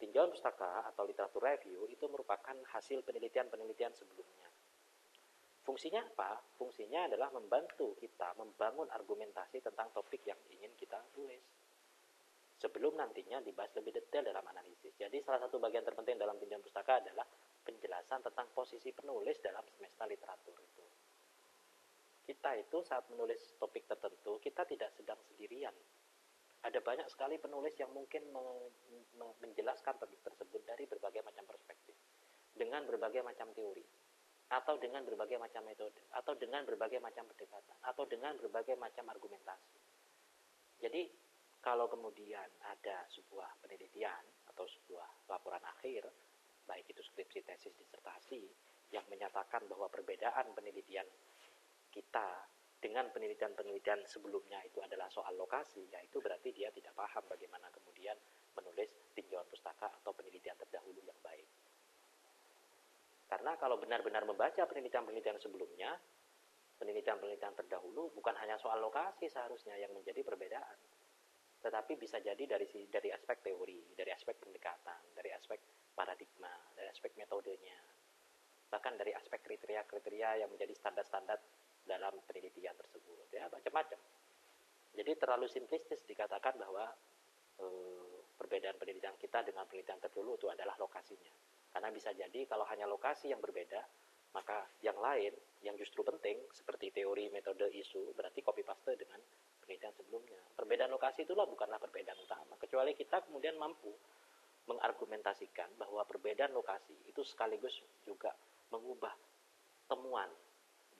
Tinjauan pustaka atau literatur review itu merupakan hasil penelitian-penelitian sebelumnya. Fungsinya apa? Fungsinya adalah membantu kita membangun argumentasi tentang topik yang ingin kita tulis, sebelum nantinya dibahas lebih detail dalam analisis. Jadi salah satu bagian terpenting dalam tinjauan pustaka adalah penjelasan tentang posisi penulis dalam semesta literatur itu. Kita itu saat menulis topik tertentu, kita tidak sedang sendirian. Ada banyak sekali penulis yang mungkin menjelaskan topik tersebut dari berbagai macam perspektif, dengan berbagai macam teori, atau dengan berbagai macam metode, atau dengan berbagai macam pendekatan, atau dengan berbagai macam argumentasi. Jadi, kalau kemudian ada sebuah penelitian atau sebuah laporan akhir, baik itu skripsi, tesis, disertasi, yang menyatakan bahwa perbedaan penelitian kita dengan penelitian-penelitian sebelumnya itu adalah soal lokasi, yaitu berarti dia tidak paham bagaimana kemudian menulis tinjauan pustaka atau penelitian terdahulu yang baik. Karena kalau benar-benar membaca penelitian-penelitian sebelumnya, penelitian-penelitian terdahulu bukan hanya soal lokasi seharusnya yang menjadi perbedaan, tetapi bisa jadi dari aspek teori, dari aspek pendekatan, dari aspek paradigma, dari aspek metodenya, bahkan dari aspek kriteria-kriteria yang menjadi standar-standar dalam penelitian tersebut, ya macam-macam. Jadi terlalu simplistis dikatakan bahwa perbedaan penelitian kita dengan penelitian terdahulu itu adalah lokasinya. Karena bisa jadi kalau hanya lokasi yang berbeda, maka yang lain yang justru penting seperti teori, metode, isu berarti copy paste dengan penelitian sebelumnya. Perbedaan lokasi itulah bukanlah perbedaan utama, kecuali kita kemudian mampu mengargumentasikan bahwa perbedaan lokasi itu sekaligus juga mengubah temuan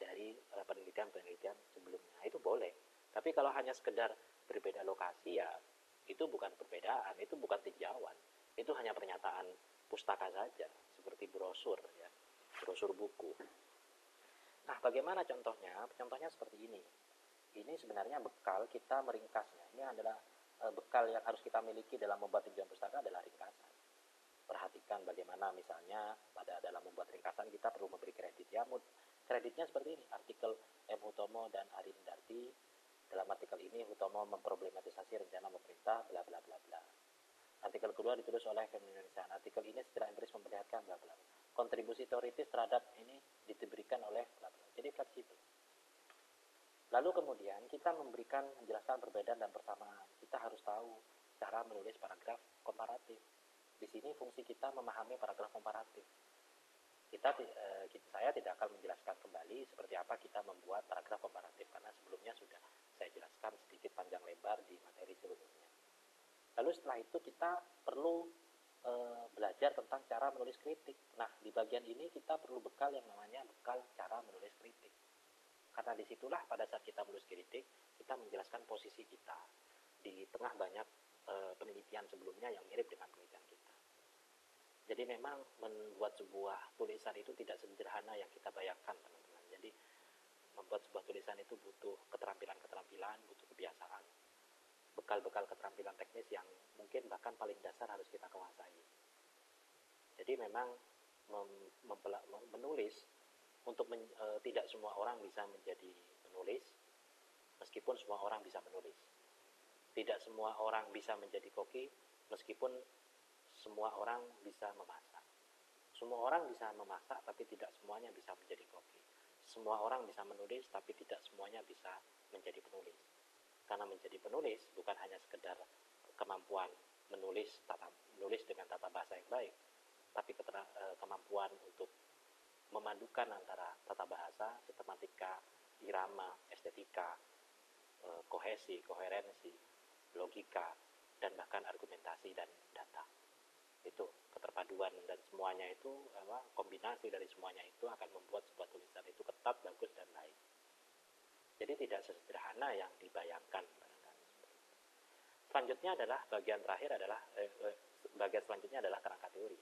dari penelitian-penelitian sebelumnya. Itu boleh. Tapi kalau hanya sekedar berbeda lokasi, ya itu bukan perbedaan, itu bukan tinjauan. Itu hanya pernyataan pustaka saja, seperti brosur, ya, brosur buku. Nah, bagaimana contohnya? Contohnya seperti ini. Ini sebenarnya bekal kita meringkasnya. Ini adalah bekal yang harus kita miliki dalam membuat tinjauan pustaka adalah ringkasan. Perhatikan bagaimana misalnya dalam membuat ringkasan kita perlu memberi kredit. Ya, kreditnya seperti ini. Artikel M. Hutomo dan Ari Indarti. Dalam artikel ini Hutomo memproblematisasi rencana pemerintah bla bla bla bla. Artikel kedua ditulis oleh Indonesia. Artikel ini secara empiris memperlihatkan bla bla. Kontribusi teoritis terhadap ini diberikan oleh bla bla. Jadi fleksibel. Lalu kemudian kita menjelaskan perbedaan dan persamaan. Kita harus tahu cara menulis paragraf komparatif. Di sini fungsi kita memahami paragraf komparatif. Saya tidak akan menjelaskan kembali seperti apa kita membuat paragraf komparatif karena sebelumnya sudah saya jelaskan sedikit panjang lebar di materi sebelumnya. Lalu setelah itu kita perlu belajar tentang cara menulis kritik. Nah, di bagian ini kita perlu bekal yang namanya bekal cara menulis kritik. Karena disitulah pada saat kita menulis kritik, kita menjelaskan posisi kita di tengah banyak penelitian sebelumnya yang mirip dengan penelitian kita. Jadi memang membuat sebuah tulisan itu tidak sederhana yang kita bayangkan, teman-teman. Jadi membuat sebuah tulisan itu butuh keterampilan-keterampilan, butuh kebiasaan, bekal-bekal keterampilan teknis yang mungkin bahkan paling dasar harus kita kuasai. Jadi memang menulis untuk tidak semua orang bisa menjadi penulis, meskipun semua orang bisa menulis. Tidak semua orang bisa menjadi koki, meskipun semua orang bisa memasak. Semua orang bisa memasak, tapi tidak semuanya bisa menjadi koki. Semua orang bisa menulis, tapi tidak semuanya bisa menjadi penulis. Karena menjadi penulis bukan hanya sekedar kemampuan menulis dengan tata bahasa yang baik, tapi kemampuan untuk memadukan antara tata bahasa, sistematika, irama, estetika, kohesi, koherensi, logika, dan bahkan argumentasi dan data. Itu keterpaduan dan semuanya itu, kombinasi dari semuanya itu akan membuat sebuah tulisan itu ketat, bagus, dan baik. Jadi tidak sesederhana yang dibayangkan. Selanjutnya adalah bagian selanjutnya adalah kerangka teori.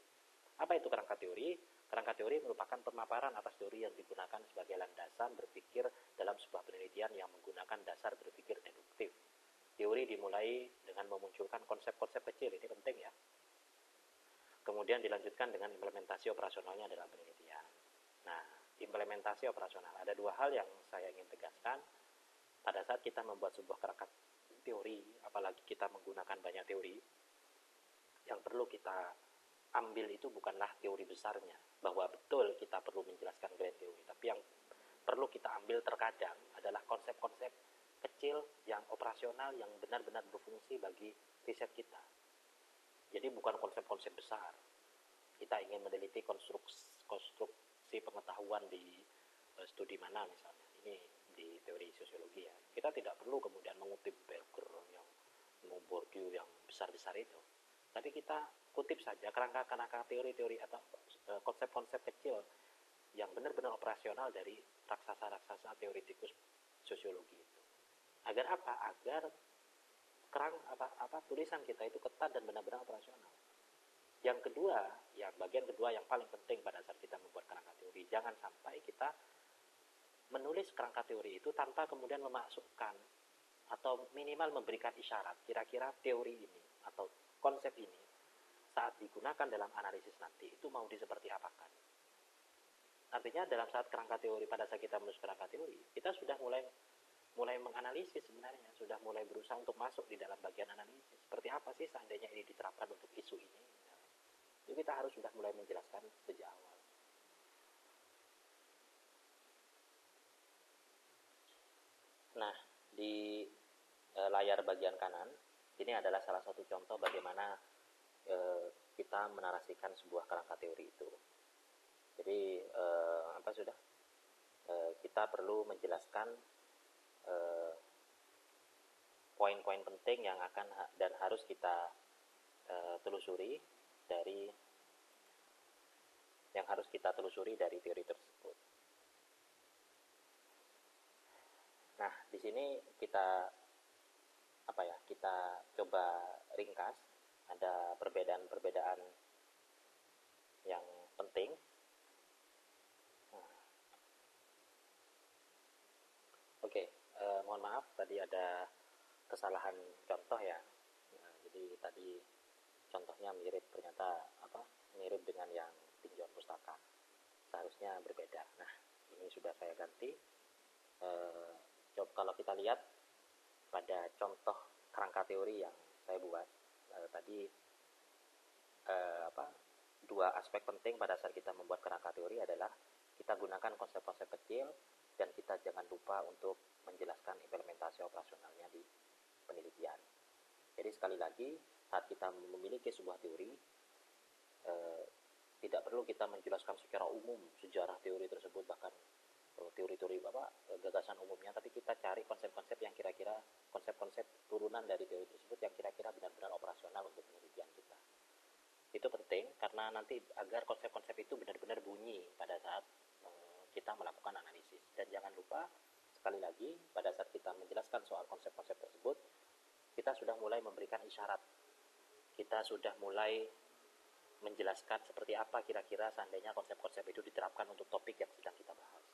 Apa itu kerangka teori? Kerangka teori merupakan pemaparan atas teori yang digunakan sebagai landasan berpikir dalam sebuah penelitian yang menggunakan dasar berpikir deduktif. Teori dimulai dengan memunculkan konsep-konsep kecil, ini penting ya. Kemudian dilanjutkan dengan implementasi operasionalnya dalam penelitian. Nah, implementasi operasional. Ada dua hal yang saya ingin tegaskan. Pada saat kita membuat sebuah kerangka teori, apalagi kita menggunakan banyak teori, yang perlu kita ambil itu bukanlah teori besarnya, bahwa betul kita perlu menjelaskan grand teori, tapi yang perlu kita ambil terkadang adalah konsep-konsep kecil yang operasional, yang benar-benar berfungsi bagi riset kita. Jadi bukan konsep-konsep besar. Kita ingin meneliti konstruksi pengetahuan di studi mana misalnya, ini di teori sosiologi ya. Kita tidak perlu kemudian mengutip Berger yang Bourdieu yang besar-besar itu. Tapi kita kutip saja kerangka-kerangka teori-teori atau konsep-konsep kecil yang benar-benar operasional dari raksasa-raksasa teoretikus sosiologi itu. Agar apa? Agar tulisan kita itu ketat dan benar-benar operasional. Yang kedua, bagian kedua yang paling penting pada saat kita membuat kerangka teori, jangan sampai kita menulis kerangka teori itu tanpa kemudian memasukkan atau minimal memberikan isyarat kira-kira teori ini atau konsep ini saat digunakan dalam analisis nanti itu mau diseperti apakan. Artinya pada saat kita menulis kerangka teori, kita sudah mulai menganalisis sebenarnya, sudah mulai berusaha untuk masuk di dalam bagian analisis. Seperti apa sih seandainya ini diterapkan untuk isu ini? Jadi kita harus sudah mulai menjelaskan sejak awal. Nah, di layar bagian kanan, ini adalah salah satu contoh bagaimana kita menarasikan sebuah kerangka teori itu. Jadi kita perlu menjelaskan poin-poin penting yang akan dan harus kita telusuri dari teori tersebut. Nah, di sini kita coba ringkas. Ada perbedaan-perbedaan yang penting. Mohon maaf tadi ada kesalahan contoh ya. Jadi tadi contohnya mirip dengan yang tinjauan pustaka. Seharusnya berbeda. Nah, ini sudah saya ganti. Kalau kita lihat pada contoh kerangka teori yang saya buat tadi, dua aspek penting pada saat kita membuat kerangka teori adalah kita gunakan konsep-konsep kecil dan kita jangan lupa untuk menjelaskan implementasi operasionalnya di penelitian. Jadi sekali lagi, saat kita memiliki sebuah teori, tidak perlu kita menjelaskan secara umum sejarah teori tersebut, bahkan teori-teori gagasan umumnya, tapi kita cari konsep-konsep yang kira-kira konsep-konsep turunan dari teori tersebut yang kira-kira benar-benar operasional untuk penelitian kita. Itu penting karena nanti agar konsep-konsep itu benar-benar bunyi pada saat kita melakukan analisis. Dan jangan lupa sekali lagi, pada saat kita menjelaskan soal konsep-konsep tersebut, kita sudah mulai memberikan isyarat, kita sudah mulai menjelaskan seperti apa kira-kira seandainya konsep-konsep itu diterapkan untuk topik yang sedang kita bahas,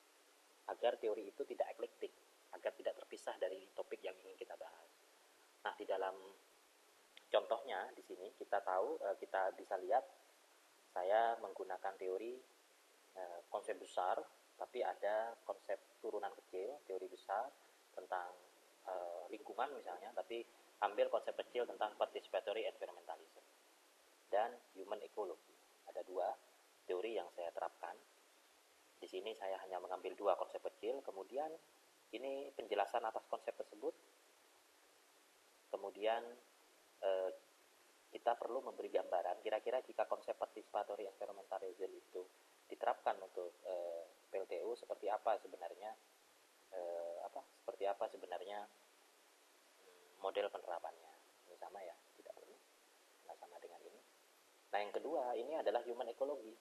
agar teori itu tidak eklektik, agar tidak terpisah dari topik yang ingin kita bahas. Nah, di dalam contohnya di sini kita tahu, kita bisa lihat saya menggunakan teori konsep besar, tapi ada konsep turunan kecil, teori besar tentang lingkungan misalnya, tapi ambil konsep kecil tentang participatory environmentalism dan human ecology. Ada dua teori yang saya terapkan. Di sini saya hanya mengambil dua konsep kecil, kemudian ini penjelasan atas konsep tersebut. Kemudian kita perlu memberi gambaran kira-kira jika konsep participatory environmentalism itu diterapkan untuk PLTU seperti apa sebenarnya model penerapannya. Ini sama ya, tidak perlu nggak sama dengan ini. Nah, yang kedua ini adalah human ecology.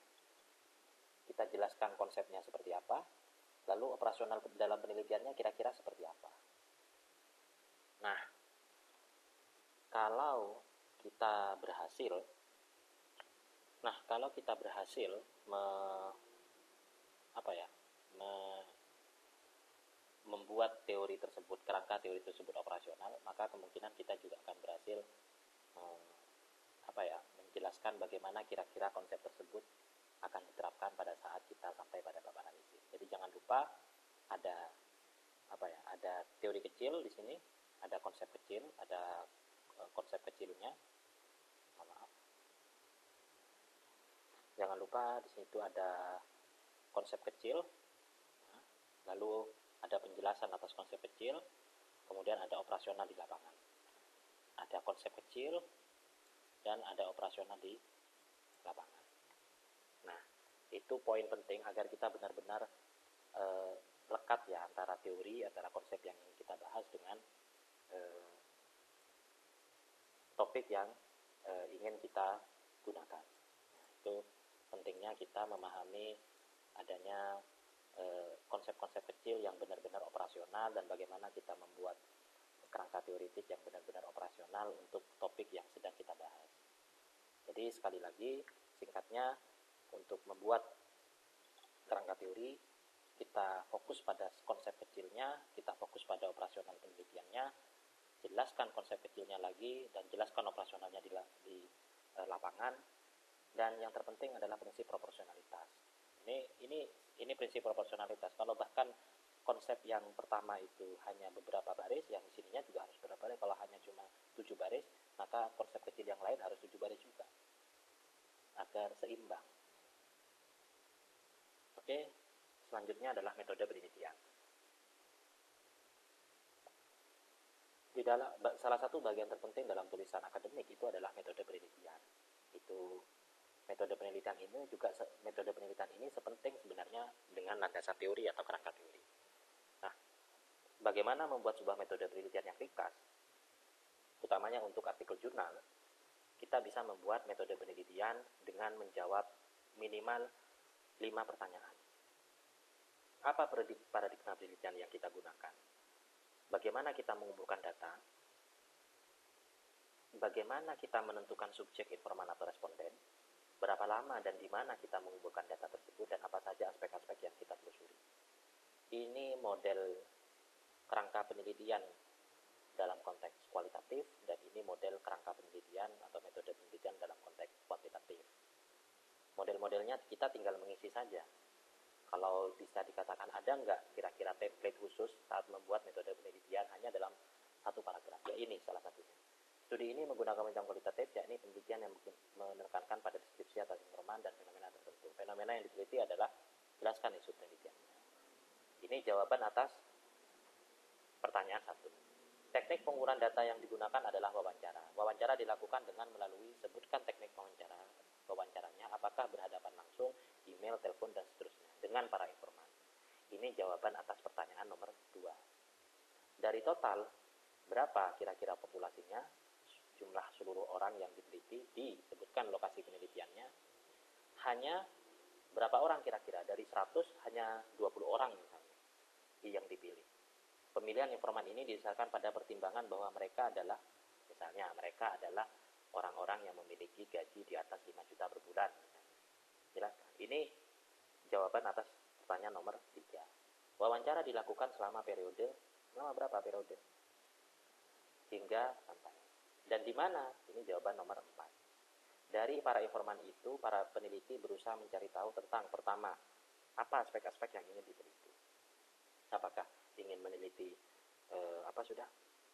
Kita jelaskan konsepnya seperti apa, lalu operasional dalam penelitiannya kira-kira seperti apa. Nah, kalau kita berhasil membuat teori tersebut, kerangka teori tersebut operasional, maka kemungkinan kita juga akan berhasil menjelaskan bagaimana kira-kira konsep tersebut akan diterapkan pada saat kita sampai pada bab analisis. Jadi jangan lupa ada teori kecil di sini, ada konsep kecil, ada konsep kecilnya. Jangan lupa di situ ada konsep kecil, lalu ada penjelasan atas konsep kecil, kemudian ada operasional di lapangan. Ada konsep kecil dan ada operasional di lapangan. Nah, itu poin penting agar kita benar-benar lekat ya antara teori, antara konsep yang ingin kita bahas dengan topik yang ingin kita gunakan. Nah, itu pentingnya kita memahami adanya konsep-konsep kecil yang benar-benar operasional dan bagaimana kita membuat kerangka teoritik yang benar-benar operasional untuk topik yang sedang kita bahas. Jadi sekali lagi singkatnya, untuk membuat kerangka teori kita fokus pada konsep kecilnya, kita fokus pada operasional penelitiannya, jelaskan konsep kecilnya lagi dan jelaskan operasionalnya di lapangan. Dan yang terpenting adalah prinsip proporsionalitas. Ini prinsip proporsionalitas. Kalau bahkan konsep yang pertama itu hanya beberapa baris, yang di sininya juga harus beberapa baris. Kalau hanya cuma 7 baris, maka konsep kecil yang lain harus 7 baris juga, agar seimbang. Oke, selanjutnya adalah metode penelitian. Di dalam salah satu bagian terpenting dalam tulisan akademik itu adalah metode penelitian. Metode penelitian ini sepenting sebenarnya dengan landasan teori atau kerangka teori. Nah, bagaimana membuat sebuah metode penelitian yang ringkas? Utamanya untuk artikel jurnal, kita bisa membuat metode penelitian dengan menjawab minimal 5 pertanyaan. Apa paradigma penelitian yang kita gunakan? Bagaimana kita mengumpulkan data? Bagaimana kita menentukan subjek, informan, atau responden? Berapa lama dan di mana kita mengumpulkan data tersebut, dan apa saja aspek-aspek yang kita telusuri. Ini model kerangka penelitian dalam konteks kualitatif, dan ini model kerangka penelitian atau metode penelitian dalam konteks kuantitatif. Model-modelnya kita tinggal mengisi saja. Kalau bisa dikatakan ada nggak kira-kira template khusus saat membuat metode penelitian hanya dalam satu paragraf, ya ini salah satunya. Studi ini menggunakan metode kualitatif, yakni penelitian yang menekankan pada deskripsi atas informan dan fenomena tertentu. Fenomena yang diteliti adalah jelaskan isu penelitiannya. Ini jawaban atas pertanyaan 1. Teknik pengukuran data yang digunakan adalah wawancara. Wawancara dilakukan dengan melalui sebutkan teknik wawancaranya, apakah berhadapan langsung, email, telepon, dan seterusnya, dengan para informan. Ini jawaban atas pertanyaan nomor 2. Dari total, berapa kira-kira populasinya, jumlah seluruh orang yang diteliti, disebutkan lokasi penelitiannya, hanya berapa orang kira-kira, dari 100 hanya 20 orang misalnya yang dipilih. Pemilihan informan ini didasarkan pada pertimbangan bahwa mereka adalah orang-orang yang memiliki gaji di atas 5 juta per bulan. Silakan. Ini jawaban atas pertanyaan nomor 3. Wawancara dilakukan selama berapa periode? Hingga sampai. Dan di mana? Ini jawaban nomor 4. Dari para informan itu, para peneliti berusaha mencari tahu tentang, pertama, apa aspek-aspek yang ingin diteliti. Apakah ingin meneliti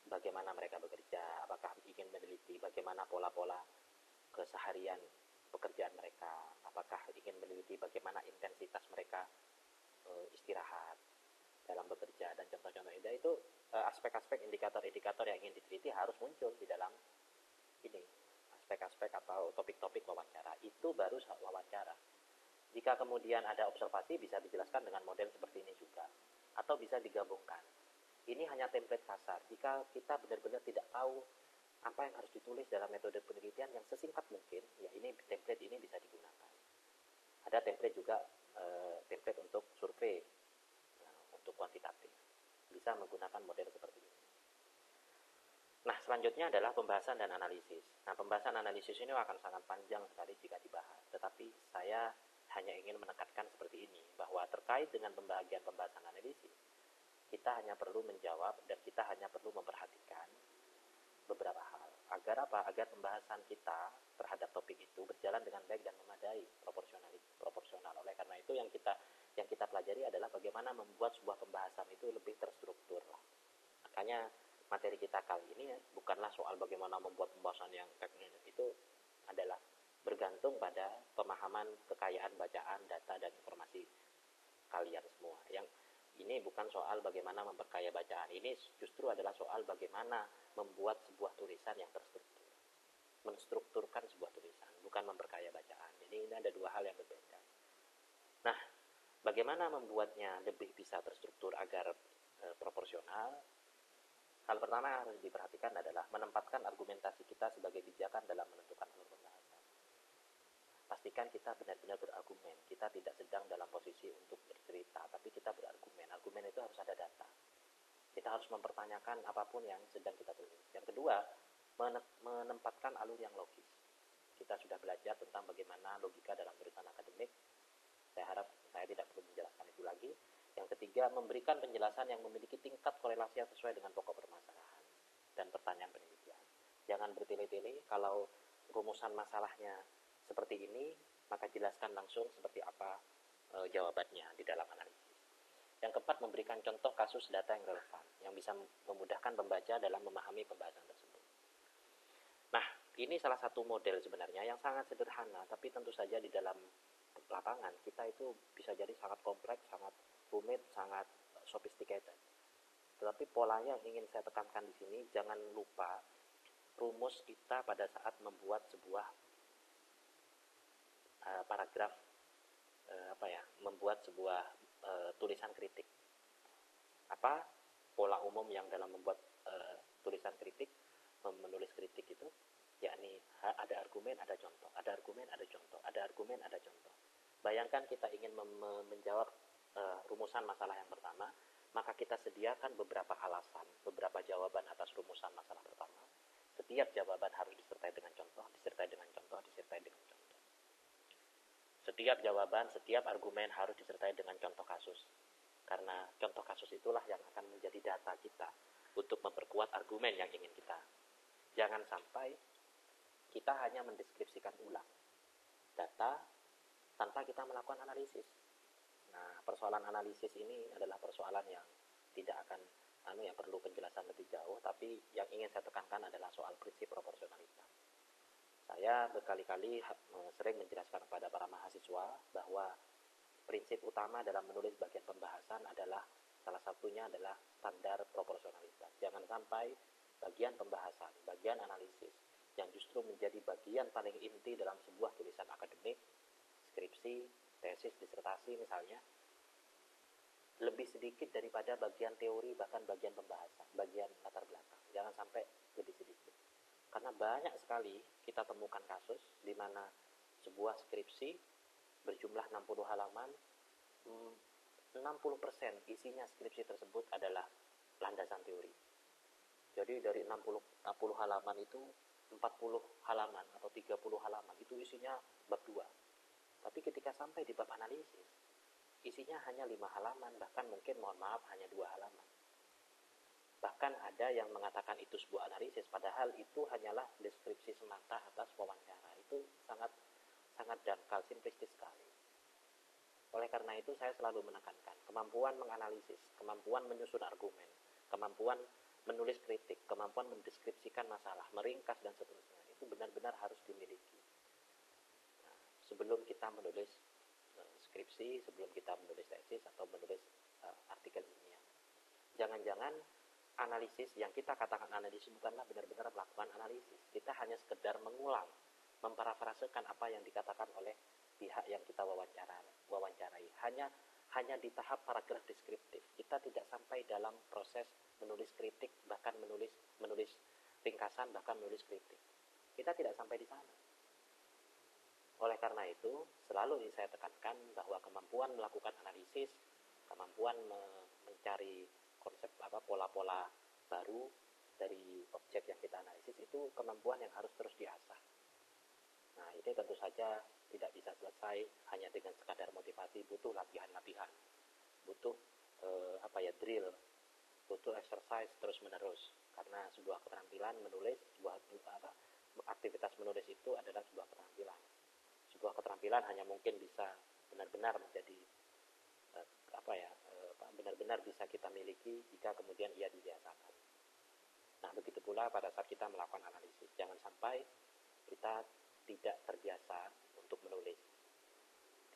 bagaimana mereka bekerja, apakah ingin meneliti bagaimana pola-pola keseharian pekerjaan mereka, apakah ingin meneliti bagaimana intensitas mereka istirahat dalam bekerja, dan contoh-contoh itu aspek-aspek indikator-indikator yang ingin diteliti harus muncul di dalam ini, aspek-aspek atau topik-topik wawancara. Itu baru wawancara. Jika kemudian ada observasi, bisa dijelaskan dengan model seperti ini juga, atau bisa digabungkan. Ini hanya template kasar. Jika kita benar-benar tidak tahu apa yang harus ditulis dalam metode penelitian yang sesingkat mungkin, ya ini template ini bisa digunakan. Ada template juga, template untuk survei, untuk kuantitatif. Bisa menggunakan model seperti ini. Nah, selanjutnya adalah pembahasan dan analisis. Nah, pembahasan analisis ini akan sangat panjang sekali jika dibahas. Tetapi saya hanya ingin menekankan seperti ini, bahwa terkait dengan pembahasan analisis, kita hanya perlu menjawab dan kita hanya perlu memperhatikan beberapa hal. Agar apa? Agar pembahasan kita terhadap topik itu berjalan dengan baik dan memadai, proporsional. Oleh karena itu yang kita pelajari adalah bagaimana membuat sebuah pembahasan itu lebih terstruktur. Makanya materi kita kali ini bukanlah soal bagaimana membuat pembahasan yang teknis, itu adalah bergantung pada pemahaman kekayaan bacaan, data, dan informasi kalian semua. Yang ini bukan soal bagaimana memperkaya bacaan, ini justru adalah soal bagaimana membuat sebuah tulisan yang terstruktur, menstrukturkan sebuah tulisan, bukan memperkaya bacaan. Ini ada dua hal yang berbeda. Nah, bagaimana membuatnya lebih bisa terstruktur agar proporsional? Hal pertama yang harus diperhatikan adalah menempatkan argumentasi kita sebagai pijakan dalam menentukan alur pembahasan. Pastikan kita benar-benar berargumen. Kita tidak sedang dalam posisi untuk bercerita, tapi kita berargumen. Argumen itu harus ada data. Kita harus mempertanyakan apapun yang sedang kita tulis. Yang kedua, menempatkan alur yang logis. Kita sudah belajar tentang bagaimana logika dalam tulisan akademik. Saya harap saya tidak perlu menjelaskan itu lagi. Yang ketiga, memberikan penjelasan yang memiliki tingkat korelasi yang sesuai dengan pokok permasalahan dan pertanyaan penelitian. Jangan bertele-tele. Kalau rumusan masalahnya seperti ini, maka jelaskan langsung seperti apa jawabannya di dalam analisis. Yang keempat, memberikan contoh kasus data yang relevan, yang bisa memudahkan pembaca dalam memahami pembahasan tersebut. Nah, ini salah satu model sebenarnya yang sangat sederhana, tapi tentu saja di dalam lapangan kita itu bisa jadi sangat kompleks, sangat rumit, sangat sophisticated. Tetapi polanya yang ingin saya tekankan di sini, jangan lupa rumus kita pada saat membuat sebuah paragraf, membuat sebuah tulisan kritik. Apa pola umum yang dalam membuat tulisan kritik, menulis kritik itu, yakni ada argumen, ada contoh, ada argumen, ada contoh, ada argumen, ada contoh. Bayangkan kita ingin menjawab rumusan masalah yang pertama, maka kita sediakan beberapa alasan, beberapa jawaban atas rumusan masalah pertama. Setiap jawaban harus disertai dengan contoh, disertai dengan contoh, disertai dengan contoh. Setiap jawaban, setiap argumen harus disertai dengan contoh kasus. Karena contoh kasus itulah yang akan menjadi data kita untuk memperkuat argumen yang ingin kita. Jangan sampai kita hanya mendeskripsikan ulang data tanpa kita melakukan analisis. Nah, persoalan analisis ini adalah persoalan yang tidak akan yang perlu penjelasan lebih jauh, tapi yang ingin saya tekankan adalah soal prinsip proporsionalitas. Saya berkali-kali sering menjelaskan kepada para mahasiswa bahwa prinsip utama dalam menulis bagian pembahasan adalah, salah satunya adalah standar proporsionalitas. Jangan sampai bagian pembahasan, bagian analisis yang justru menjadi bagian paling inti dalam sebuah tulisan akademik, skripsi, tesis, disertasi misalnya, lebih sedikit daripada bagian teori, bahkan bagian pembahasan, bagian latar belakang. Jangan sampai lebih sedikit. Karena banyak sekali kita temukan kasus di mana sebuah skripsi berjumlah 60 halaman, 60% isinya skripsi tersebut adalah landasan teori. Jadi dari 60 halaman itu 40 halaman atau 30 halaman, itu isinya bab 2. Tapi ketika sampai di bab analisis, isinya hanya 5 halaman, bahkan mungkin mohon maaf hanya 2 halaman. Bahkan ada yang mengatakan itu sebuah analisis, padahal itu hanyalah deskripsi semata atas wawancara. Itu sangat dangkal, simplistis sekali. Oleh karena itu saya selalu menekankan kemampuan menganalisis, kemampuan menyusun argumen, kemampuan menulis kritik, kemampuan mendeskripsikan masalah, meringkas dan seterusnya, itu benar-benar harus dimiliki. Nah, sebelum kita menulis skripsi, sebelum kita menulis tesis atau menulis artikel ilmiah, jangan-jangan analisis yang kita katakan analisis bukanlah benar-benar melakukan analisis. Kita hanya sekedar mengulang, memparafrasekan apa yang dikatakan oleh pihak yang kita wawancarai. Hanya di tahap paragraf deskriptif. Kita tidak sampai dalam proses menulis kritik, bahkan menulis ringkasan, bahkan menulis kritik. Kita tidak sampai di sana. Oleh karena itu, selalu saya tekankan bahwa kemampuan melakukan analisis, kemampuan mencari konsep pola-pola baru dari objek yang kita analisis, itu kemampuan yang harus terus diasah. Nah, ini tentu saja tidak bisa selesai hanya dengan sekadar motivasi, butuh latihan-latihan, butuh drill, butuh exercise terus-menerus, karena sebuah keterampilan menulis, aktivitas menulis itu adalah sebuah keterampilan. Sebuah keterampilan hanya mungkin bisa benar-benar menjadi benar-benar bisa kita miliki jika kemudian ia dibiasakan. Nah, begitu pula pada saat kita melakukan analisis, jangan sampai kita tidak terbiasa untuk menulis.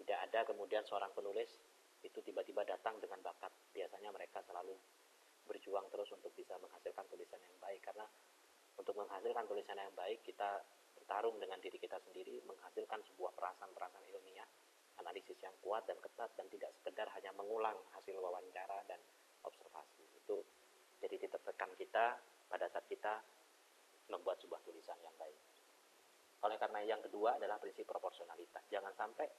Tidak ada kemudian seorang penulis itu tiba-tiba datang dengan bakat. Biasanya mereka selalu berjuang terus untuk bisa menghasilkan tulisan yang baik, karena untuk menghasilkan tulisan yang baik kita bertarung dengan diri kita sendiri, menghasilkan sebuah perasaan-perasaan ilmiah, analisis yang kuat dan ketat, dan tidak sekedar hanya mengulang hasil wawancara dan observasi. Itu jadi titik tekan kita pada saat kita membuat sebuah tulisan yang baik. Oleh karena yang kedua adalah prinsip proporsionalitas. Jangan sampai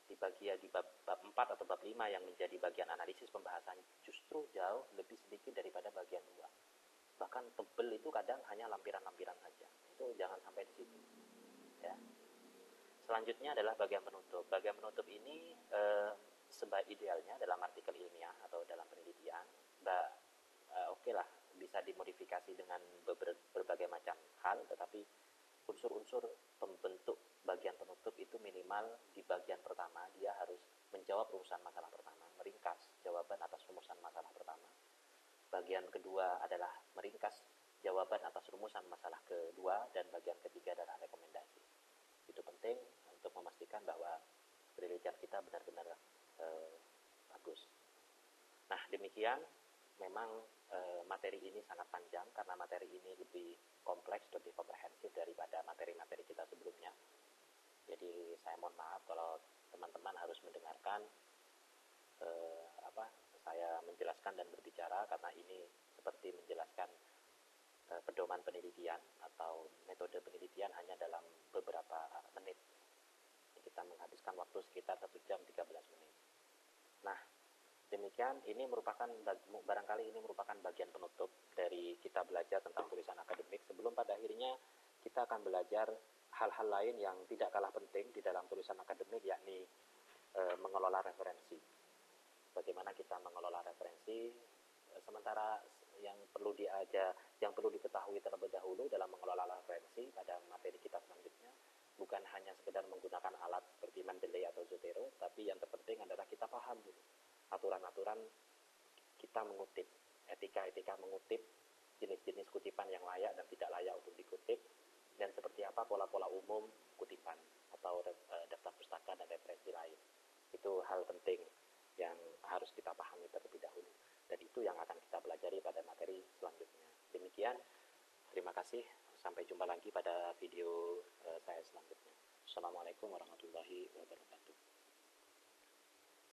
di bab 4 atau bab 5 yang menjadi bagian analisis pembahasan justru jauh lebih sedikit daripada bagian 2. Bahkan tebel itu kadang hanya lampiran-lampiran saja. Itu jangan sampai di situ. Ya. Selanjutnya adalah bagian penutup. Bagian penutup ini sebaik idealnya dalam artikel ilmiah atau dalam penelitian, oke lah, bisa dimodifikasi dengan berbagai macam hal, tetapi unsur-unsur pembentuk bagian penutup itu minimal di bagian pertama dia harus menjawab rumusan masalah pertama, meringkas jawaban atas rumusan masalah pertama. Bagian kedua adalah meringkas jawaban atas rumusan masalah kedua, dan bagian ketiga adalah rekomendasi. Itu penting untuk memastikan bahwa penelitian kita benar-benar bagus. Nah, demikian. Memang materi ini sangat panjang karena materi ini lebih kompleks, lebih komprehensif daripada materi-materi kita sebelumnya. Jadi saya mohon maaf kalau teman-teman harus mendengarkan saya menjelaskan dan berbicara, karena ini seperti menjelaskan pedoman penelitian atau metode penelitian hanya dalam beberapa menit. Kita menghabiskan waktu sekitar 1 jam 13 menit. Nah, demikian, ini merupakan barangkali ini merupakan bagian penutup dari kita belajar tentang tulisan akademik. Sebelum pada akhirnya kita akan belajar hal-hal lain yang tidak kalah penting di dalam tulisan akademik, yakni mengelola referensi. Bagaimana kita mengelola referensi, sementara yang perlu diketahui terlebih dahulu dalam mengelola referensi pada materi kita selanjutnya bukan hanya sekedar menggunakan alat seperti Mendeley atau Zotero, tapi yang terpenting adalah kita paham dulu aturan-aturan kita mengutip, etika-etika mengutip, jenis-jenis kutipan yang layak dan tidak layak untuk dikutip, dan seperti apa pola-pola umum kutipan atau daftar pustaka dan referensi lain. Itu hal penting yang harus kita pahami terlebih dahulu, dan itu yang akan kita pelajari pada materi selanjutnya. Demikian, terima kasih, sampai jumpa lagi pada video saya selanjutnya. Assalamualaikum warahmatullahi wabarakatuh.